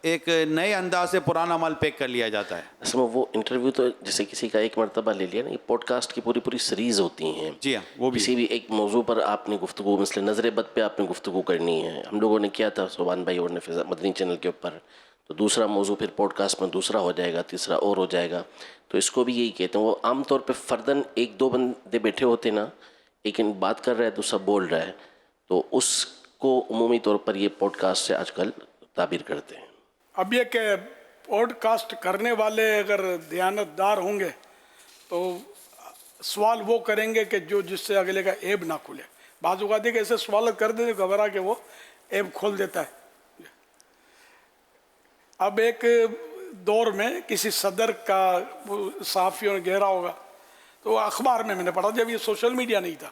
ایک نئے انداز سے پرانا مال پیک کر لیا جاتا ہے. اصل میں وہ انٹرویو تو جیسے کسی کا ایک مرتبہ لے لیا نا، یہ پوڈ کاسٹ کی پوری سیریز ہوتی ہیں. جی ہاں، وہ بھی کسی بھی ایک موضوع پر آپ نے گفتگو، مثل نظر بد پہ آپ نے گفتگو کرنی ہے. ہم لوگوں نے کیا تھا سبحان بھائی اور نے مدنی چینل کے اوپر، تو دوسرا موضوع پھر پوڈ کاسٹ میں دوسرا ہو جائے گا، تیسرا اور ہو جائے گا. تو اس کو بھی یہی کہتے ہیں، وہ عام طور پہ فرداً ایک دو بندے بیٹھے ہوتے نا، لیکن بات کر رہا ہے تو سب بول رہا ہے، تو اس کو عمومی طور پر یہ پوڈ کاسٹ سے آج کل تعبیر کرتے ہیں. اب یہ کہ پوڈ کاسٹ کرنے والے اگر دیانت دار ہوں گے تو سوال وہ کریں گے کہ جو جس سے اگلے کا عیب نہ کھلے. بعض اوقات کہ ایسے سوالات کر دیتے گھبرا کے وہ عیب کھول دیتا ہے. اب ایک دور میں کسی صدر کا صحافیوں نے گھیرا ہوگا، تو اخبار میں نے پڑھا، جب یہ سوشل میڈیا نہیں تھا،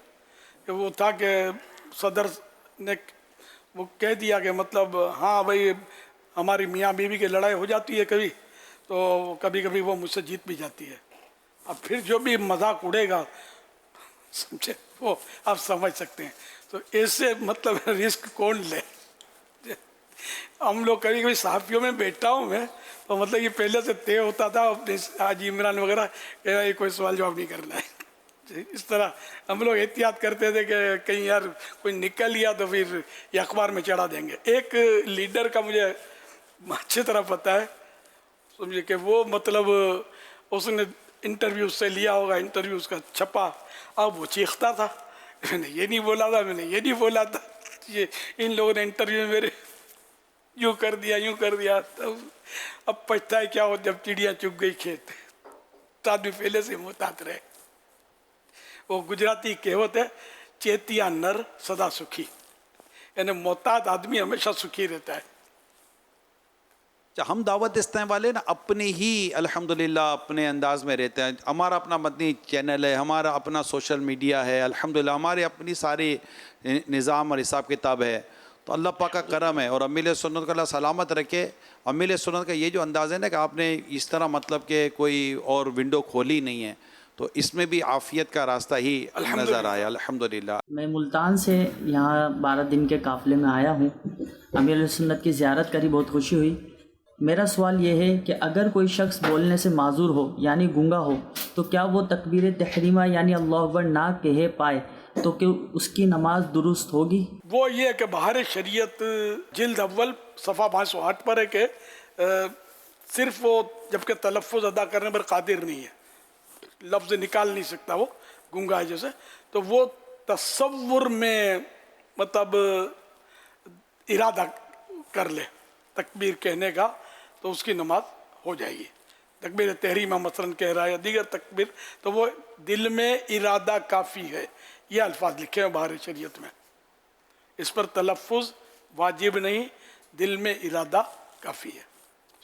کہ وہ تھا کہ صدر نے وہ کہہ دیا کہ مطلب ہاں بھائی ہماری میاں بیوی کی لڑائی ہو جاتی ہے کبھی، تو کبھی کبھی وہ مجھ سے جیت بھی جاتی ہے. اب پھر جو بھی مذاق اڑے گا سمجھے وہ آپ سمجھ سکتے ہیں. تو ایسے مطلب رسک کون لے؟ ہم لوگ کبھی کبھی صحافیوں میں بیٹھتا ہوں میں، تو مطلب یہ پہلے سے طے ہوتا تھا اپنے حاجی عمران وغیرہ کہ یہ کوئی سوال جواب نہیں کرنا ہے. اس طرح ہم لوگ احتیاط کرتے تھے کہ کہیں یار کوئی نکل گیا تو پھر یہ اخبار میں چڑھا دیں گے. ایک لیڈر کا مجھے اچھی طرح پتہ ہے، سمجھے کہ وہ مطلب اس نے انٹرویو سے لیا ہوگا، انٹرویو اس کا چھپا، اب وہ چیختا تھا میں نے یہ نہیں بولا تھا، میں نے یہ نہیں بولا تھا، یہ ان لوگوں نے انٹرویو میں میرے یوں کر دیا یوں کر دیا. اب پچھتا ہے کیا ہو جب چڑیاں چگ گئی کھیت، تو آدمی پہلے سے محتاط رہے. وہ گجراتی کہوت ہے، چیتیا نر سدا سکھی، یعنی محتاط آدمی ہمیشہ سکھی رہتا ہے. ہم دعوت اسلام والے نا اپنے ہی الحمدللہ اپنے انداز میں رہتے ہیں. ہمارا اپنا مدنی چینل ہے، ہمارا اپنا سوشل میڈیا ہے، الحمدللہ ہمارے اپنی ساری نظام اور حساب کتاب ہے. تو اللہ پاک کا کرم ہے، اور امیل سنت کا اللہ سلامت رکھے. امیل سنت کا یہ جو انداز ہے نا کہ آپ نے اس طرح مطلب کہ کوئی اور ونڈو کھولی نہیں ہے، تو اس میں بھی عافیت کا راستہ ہی نظر آیا الحمدللہ. میں ملتان سے یہاں 12 دن کے قافلے میں آیا ہوں. امیر سنت کی زیارت کری، بہت خوشی ہوئی. میرا سوال یہ ہے کہ اگر کوئی شخص بولنے سے معذور ہو یعنی گونگا ہو، تو کیا وہ تکبیر تحریمہ یعنی اللہ اکبر نہ کہہ پائے تو کہ اس کی نماز درست ہوگی؟ وہ یہ کہ بہار شریعت جلد اول صفحہ 508 پر ہے کہ صرف وہ جبکہ تلفظ ادا کرنے پر قادر نہیں ہے، لفظ نکال نہیں سکتا، وہ گونگا ہے جیسے، تو وہ تصور میں مطلب ارادہ کر لے تکبیر کہنے کا، تو اس کی نماز ہو جائے گی. تکبیر تحریمہ مثلاً کہہ رہا ہے یا دیگر تکبیر، تو وہ دل میں ارادہ کافی ہے. یہ الفاظ لکھے ہیں بہار شریعت میں، اس پر تلفظ واجب نہیں، دل میں ارادہ کافی ہے.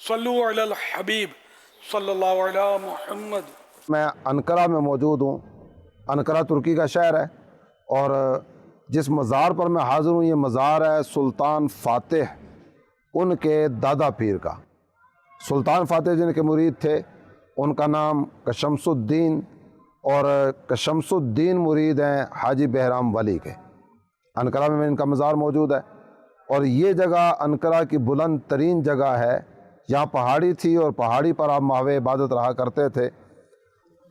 صلو علی الحبیب صلی اللہ علی محمد. میں انقرہ میں موجود ہوں. انقرہ ترکی کا شہر ہے، اور جس مزار پر میں حاضر ہوں یہ مزار ہے سلطان فاتح، ان کے دادا پیر کا. سلطان فاتح جن کے مرید تھے، ان کا نام شمس الدین اور شمس الدین مرید ہیں حاجی بہرام ولی کے، انقرہ میں ان کا مزار موجود ہے۔ اور یہ جگہ انقرہ کی بلند ترین جگہ ہے، یہاں پہاڑی تھی اور پہاڑی پر آپ ماہوے عبادت رہا کرتے تھے،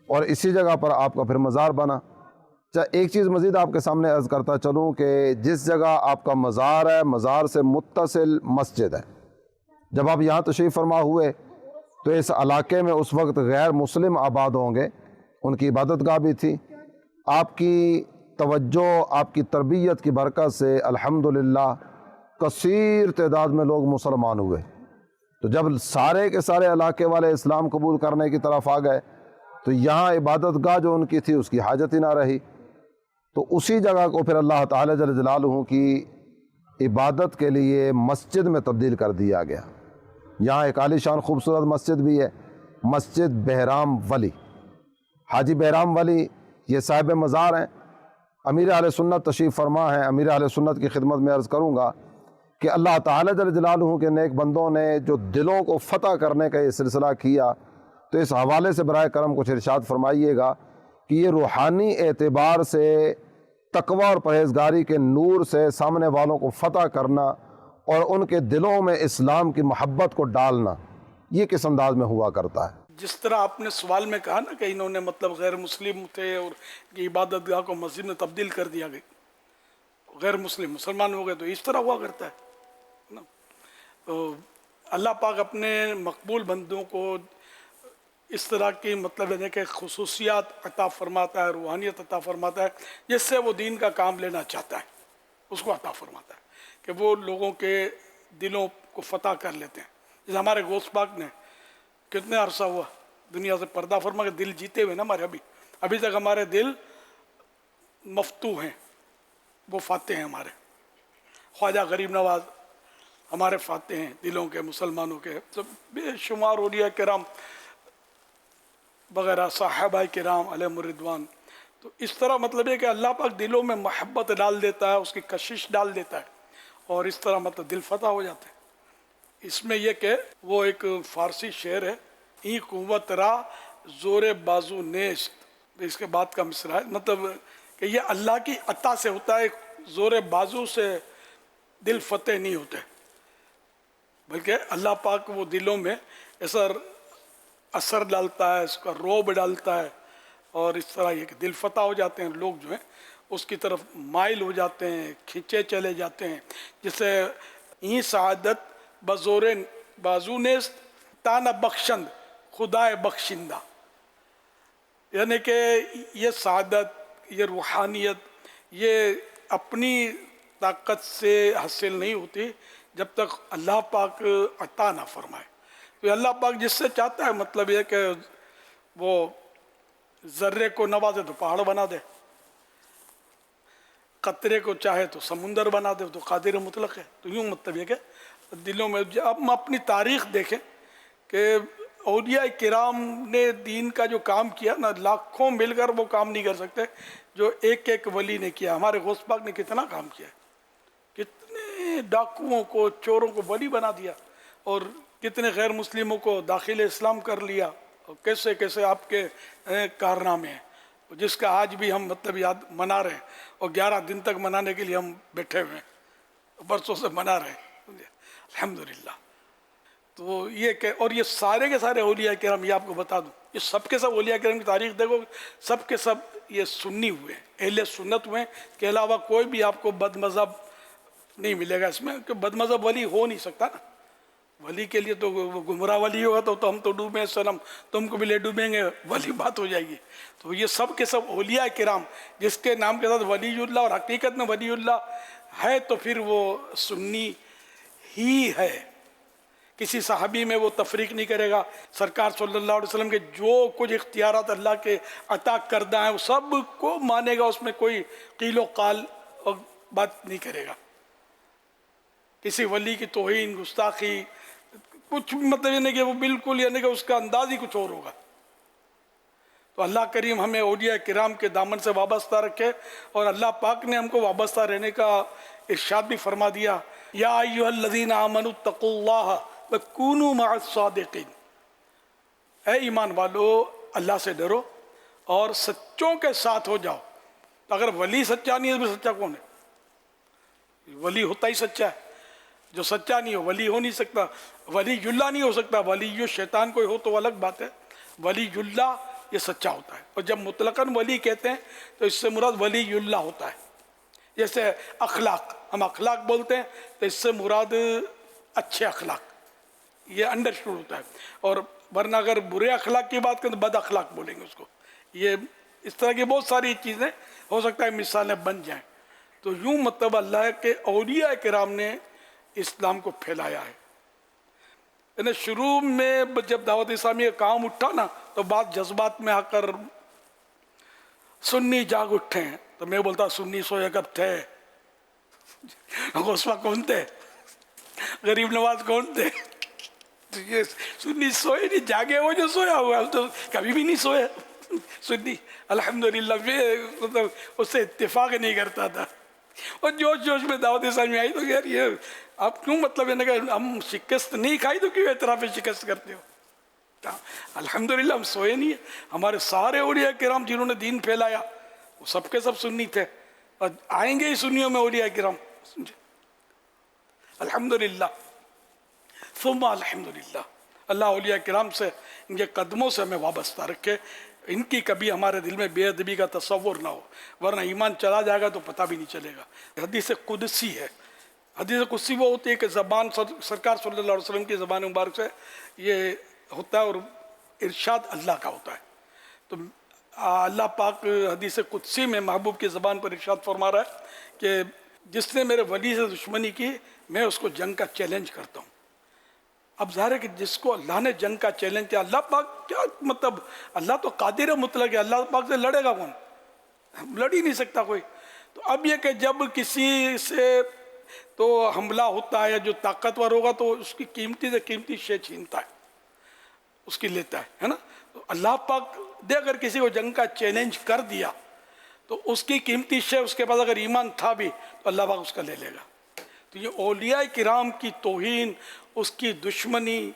اور اسی جگہ پر آپ کا پھر مزار بنا۔ ایک چیز مزید آپ کے سامنے عرض کرتا چلوں کہ جس جگہ آپ کا مزار ہے، مزار سے متصل مسجد ہے۔ جب آپ یہاں تشریف فرما ہوئے تو اس علاقے میں اس وقت غیر مسلم آباد ہوں گے، ان کی عبادت گاہ بھی تھی۔ آپ کی توجہ، آپ کی تربیت کی برکت سے الحمدللہ کثیر تعداد میں لوگ مسلمان ہوئے۔ تو جب سارے کے سارے علاقے والے اسلام قبول کرنے کی طرف آ گئے تو یہاں عبادت گاہ جو ان کی تھی اس کی حاجت ہی نہ رہی، تو اسی جگہ کو پھر اللہ تعالی جل جلالہ کی عبادت کے لیے مسجد میں تبدیل کر دیا گیا۔ یہاں ایک عالی شان خوبصورت مسجد بھی ہے، مسجد بہرام ولی۔ حاجی بہرام ولی یہ صاحب مزار ہیں، امیر اہل سنت تشریف فرما ہیں۔ امیر اہل سنت کی خدمت میں عرض کروں گا کہ اللہ تعالی جل جلالہ کے نیک بندوں نے جو دلوں کو فتح کرنے کا یہ سلسلہ کیا، تو اس حوالے سے برائے کرم کچھ ارشاد فرمائیے گا کہ یہ روحانی اعتبار سے تقوی اور پرہیزگاری کے نور سے سامنے والوں کو فتح کرنا اور ان کے دلوں میں اسلام کی محبت کو ڈالنا، یہ کس انداز میں ہوا کرتا ہے۔ جس طرح آپ نے سوال میں کہا نا کہ انہوں نے مطلب غیر مسلم تھے اور کی عبادت گاہ کو مسجد میں تبدیل کر دیا گیا، غیر مسلم مسلمان ہو گئے، تو اس طرح ہوا کرتا ہے نا۔ تو اللہ پاک اپنے مقبول بندوں کو اس طرح کی مطلب ہے کہ خصوصیات عطا فرماتا ہے، روحانیت عطا فرماتا ہے، جس سے وہ دین کا کام لینا چاہتا ہے اس کو عطا فرماتا ہے کہ وہ لوگوں کے دلوں کو فتح کر لیتے ہیں۔ جیسے ہمارے غوث پاک نے کتنے عرصہ ہوا دنیا سے پردہ فرما کے دل جیتے ہوئے نا، ہمارے ابھی تک ہمارے دل مفتوح ہیں، وہ فاتح ہیں ہمارے۔ خواجہ غریب نواز ہمارے فاتح ہیں دلوں کے، مسلمانوں کے، سب بے شمار اولیاء کرام وغیرہ، صحابہ کرام علیہم الرضوان۔ تو اس طرح مطلب ہے کہ اللہ پاک دلوں میں محبت ڈال دیتا ہے، اس کی کشش ڈال دیتا ہے، اور اس طرح مطلب دل فتح ہو جاتے ہیں۔ اس میں یہ کہ وہ ایک فارسی شعر ہے، ای قوت را زور بازو نیست، اس کے بعد کا مصرع ہے، مطلب کہ یہ اللہ کی عطا سے ہوتا ہے، زور بازو سے دل فتح نہیں ہوتے، بلکہ اللہ پاک وہ دلوں میں ایسا اثر ڈالتا ہے، اس کا روب ڈالتا ہے، اور اس طرح یہ کہ دل فتح ہو جاتے ہیں، لوگ جو ہیں اس کی طرف مائل ہو جاتے ہیں، کھینچے چلے جاتے ہیں۔ جسے این سعادت بزور بازو نیست تانا بخشند خدائے بخشندہ، یعنی کہ یہ سعادت، یہ روحانیت، یہ اپنی طاقت سے حاصل نہیں ہوتی جب تک اللہ پاک عطا نہ فرمائے۔ تو اللہ پاک جس سے چاہتا ہے مطلب یہ کہ وہ ذرے کو نوازے تو پہاڑ بنا دے، قطرے کو چاہے تو سمندر بنا دے، تو قادر مطلق ہے۔ تو یوں مطلب یہ کہ دلوں میں اب ہم اپنی تاریخ دیکھیں کہ اولیاء کرام نے دین کا جو کام کیا نا، لاکھوں مل کر وہ کام نہیں کر سکتے جو ایک ایک ولی نے کیا۔ ہمارے غوث پاک نے کتنا کام کیا، کتنے ڈاکوؤں کو، چوروں کو ولی بنا دیا، اور کتنے غیر مسلموں کو داخل اسلام کر لیا، اور کیسے کیسے آپ کے کارنامے ہیں، جس کا آج بھی ہم مطلب یاد منا رہے ہیں، اور 11 دن تک منانے کے لیے ہم بیٹھے ہوئے ہیں، برسوں سے منا رہے ہیں الحمدللہ۔ تو یہ کہ اور یہ سارے کے سارے اولیاء کرام، یہ آپ کو بتا دوں، یہ سب کے سب اولیاء کرام کی تاریخ دیکھو، سب کے سب یہ سنی ہوئے ہیں، اہل سنت ہوئے ہیں، کے علاوہ کوئی بھی آپ کو بد مذہب نہیں ملے گا اس میں، کہ بد مذہب ولی ہو نہیں سکتا نا۔ ولی کے لیے تو وہ گمراہ ولی ہوگا تو ہم تو ڈوبیں سنم، تم کو بھی لے ڈوبیں گے، ولی بات ہو جائے گی۔ تو یہ سب کے سب اولیاء کرام جس کے نام کے ساتھ ولی اللہ، اور حقیقت میں ولی اللہ ہے تو پھر وہ سنی ہی ہے۔ کسی صحابی میں وہ تفریق نہیں کرے گا۔ سرکار صلی اللہ علیہ وسلم کے جو کچھ اختیارات اللہ کے عطا کردہ ہیں وہ سب کو مانے گا، اس میں کوئی قیل و قال اور بات نہیں کرے گا۔ کسی ولی کی توہین، گستاخی، کچھ مطلب یہ نہیں کہ وہ بالکل یعنی کہ اس کا انداز ہی کچھ اور ہوگا۔ تو اللہ کریم ہمیں اولیاء کرام کے دامن سے وابستہ رکھے، اور اللہ پاک نے ہم کو وابستہ رہنے کا ارشاد بھی فرما دیا، یا ایھا الذین آمنوا اتقوا اللہ وکونوا مع الصادقین، اے ایمان والو اللہ سے ڈرو اور سچوں کے ساتھ ہو جاؤ. تو اگر ولی سچا نہیں ہے تو سچا کون ہے؟ ولی ہوتا ہی سچا ہے. جو سچا نہیں ہو ولی ہو نہیں سکتا. ولی اللہ نہیں ہو سکتا. ولی شیطان کوئی ہو تو الگ بات ہے. ولی اللہ یہ سچا ہوتا ہے. اور جب مطلقاً ولی کہتے ہیں تو اس سے مراد ولی اللہ ہوتا ہے. جیسے اخلاق، ہم اخلاق بولتے ہیں تو اس سے مراد اچھے اخلاق، یہ انڈرسٹوڈ ہوتا ہے. اور ورنہ اگر برے اخلاق کی بات کریں تو بد اخلاق بولیں گے اس کو. یہ اس طرح کی بہت ساری چیزیں ہو سکتا ہے مثالیں بن جائیں. تو یوں مطلب اللہ کے اولیاء کرام نے اسلام کو پھیلایا ہے. یعنی شروع میں جب دعوت اسلامی کا کام اٹھا نا تو بعض جذبات میں آ کر سنی جاگ اٹھے ہیں. تو میں بولتا سنی سوئے کب تھے؟ غوثہ کون تھے؟ غریب نواز کون تھے؟ تو یہ سنی سوئے نہیں، جاگے وہ جو سویا ہوا ہے تو کبھی بھی نہیں سوئے. سنی الحمدللہ مطلب اس سے اتفاق نہیں کرتا تھا. اور جوش میں دعوت اسلامی آئی تو یار یہ آپ کیوں مطلب ہے نا کہ ہم شکست نہیں کھائی تو کیوں اعتراف شکست کرتے ہو؟ الحمدللہ ہم سوئے نہیں ہیں. ہمارے سارے اولیاء کرام جنہوں نے دین پھیلایا وہ سب کے سب سنی تھے اور آئیں گے ہی سنیوں میں اولیاء کرام. الحمدللہ ثم الحمدللہ. اللہ اولیاء کرام سے، ان کے قدموں سے ہمیں وابستہ رکھے. ان کی کبھی ہمارے دل میں بے ادبی کا تصور نہ ہو، ورنہ ایمان چلا جائے گا تو پتہ بھی نہیں چلے گا. حدیث قدسی ہے. حدیث قدسی وہ ہوتی ہے کہ زبان سرکار صلی اللہ علیہ وسلم کی زبان مبارک سے یہ ہوتا ہے اور ارشاد اللہ کا ہوتا ہے. تو اللہ پاک حدیث قدسی میں محبوب کی زبان پر ارشاد فرما رہا ہے کہ جس نے میرے ولی سے دشمنی کی میں اس کو جنگ کا چیلنج کرتا ہوں. اب ظاہر ہے کہ جس کو اللہ نے جنگ کا چیلنج کیا، اللہ پاک کیا مطلب، اللہ تو قادر مطلق ہے، اللہ پاک سے لڑے گا کون؟ لڑ ہی نہیں سکتا کوئی. تو اب یہ کہ جب کسی سے تو حملہ ہوتا ہے، جو طاقتور ہوگا تو اس کی قیمتی سے قیمتی شے چھینتا ہے، اس کی لیتا ہے نا. تو اللہ پاک دے اگر کسی کو جنگ کا چیلنج کر دیا تو اس کی قیمتی شے اس کے پاس اگر ایمان تھا بھی تو اللہ پاک اس کا لے لے گا. تو یہ اولیاء کرام کی توہین، اس کی دشمنی،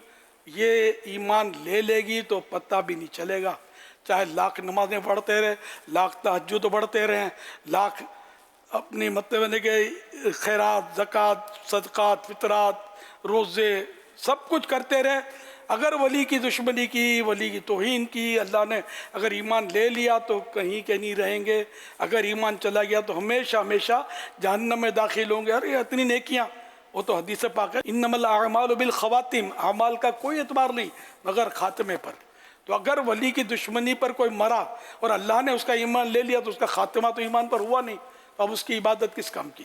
یہ ایمان لے لے گی تو پتہ بھی نہیں چلے گا. چاہے لاکھ نمازیں پڑھتے رہے، لاکھ تہجد پڑھتے رہیں، لاکھ اپنی مطلب کہ خیرات، زکوٰۃ، صدقات، فطرات، روزے سب کچھ کرتے رہے، اگر ولی کی دشمنی کی، ولی کی توہین کی، اللہ نے اگر ایمان لے لیا تو کہیں کہ نہیں رہیں گے. اگر ایمان چلا گیا تو ہمیشہ ہمیشہ جہنم میں داخل ہوں گے. ارے اتنی نیکیاں، وہ تو حدیث پاک ہے انما الاعمال بالخواتیم، اعمال کا کوئی اعتبار نہیں مگر خاتمے پر. تو اگر ولی کی دشمنی پر کوئی مرا اور اللہ نے اس کا ایمان لے لیا تو اس کا خاتمہ تو ایمان پر ہوا نہیں، تو اب اس کی عبادت کس کام کی؟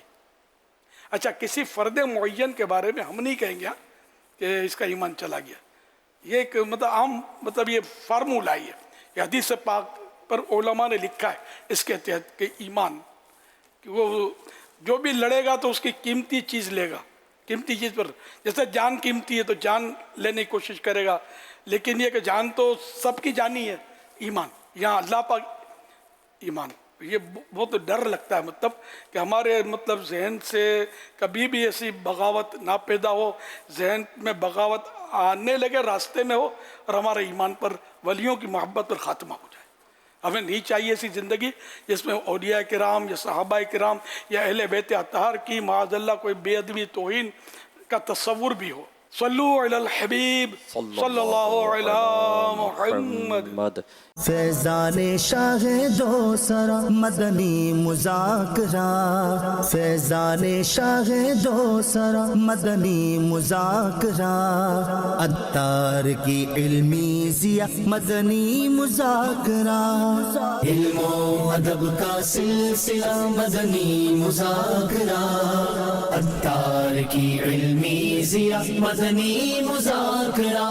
اچھا کسی فرد معین کے بارے میں ہم نہیں کہیں گے کہ اس کا ایمان چلا گیا. یہ ایک مطلب عام مطلب یہ فارمولہ ہی ہے. یہ حدیث پاک پر علماء نے لکھا ہے اس کے تحت کہ ایمان کہ وہ جو بھی لڑے گا تو اس کی قیمتی چیز لے گا. قیمتی چیز پر جیسے جان قیمتی ہے تو جان لینے کی کوشش کرے گا، لیکن یہ کہ جان تو سب کی جانی ہے. ایمان یہاں اللہ پاک ایمان، یہ بہت ڈر لگتا ہے مطلب کہ ہمارے مطلب ذہن سے کبھی بھی ایسی بغاوت نہ پیدا ہو، ذہن میں بغاوت آنے لگے راستے میں ہو اور ہمارے ایمان پر، ولیوں کی محبت پر خاتمہ ہو جائے. ہمیں نہیں چاہیے ایسی زندگی جس میں اولیاء کرام یا صحابہ کرام یا اہل بیت اطہار کی معاذ اللہ کوئی بے ادبی توہین کا تصور بھی ہو. صلو علی الحبیب صلی اللہ علی محمد. فیضان شاہ دو سرا مدنی مذاکرہ، فیضان شاہ دو سرا مدنی مذاکرہ، عطار کی علمی ضیاء مدنی مذاکرہ، علم و ادب کا سلسلہ مدنی مذاکرہ، عطار کی علمی ضیاء مدنی مذاکرہ.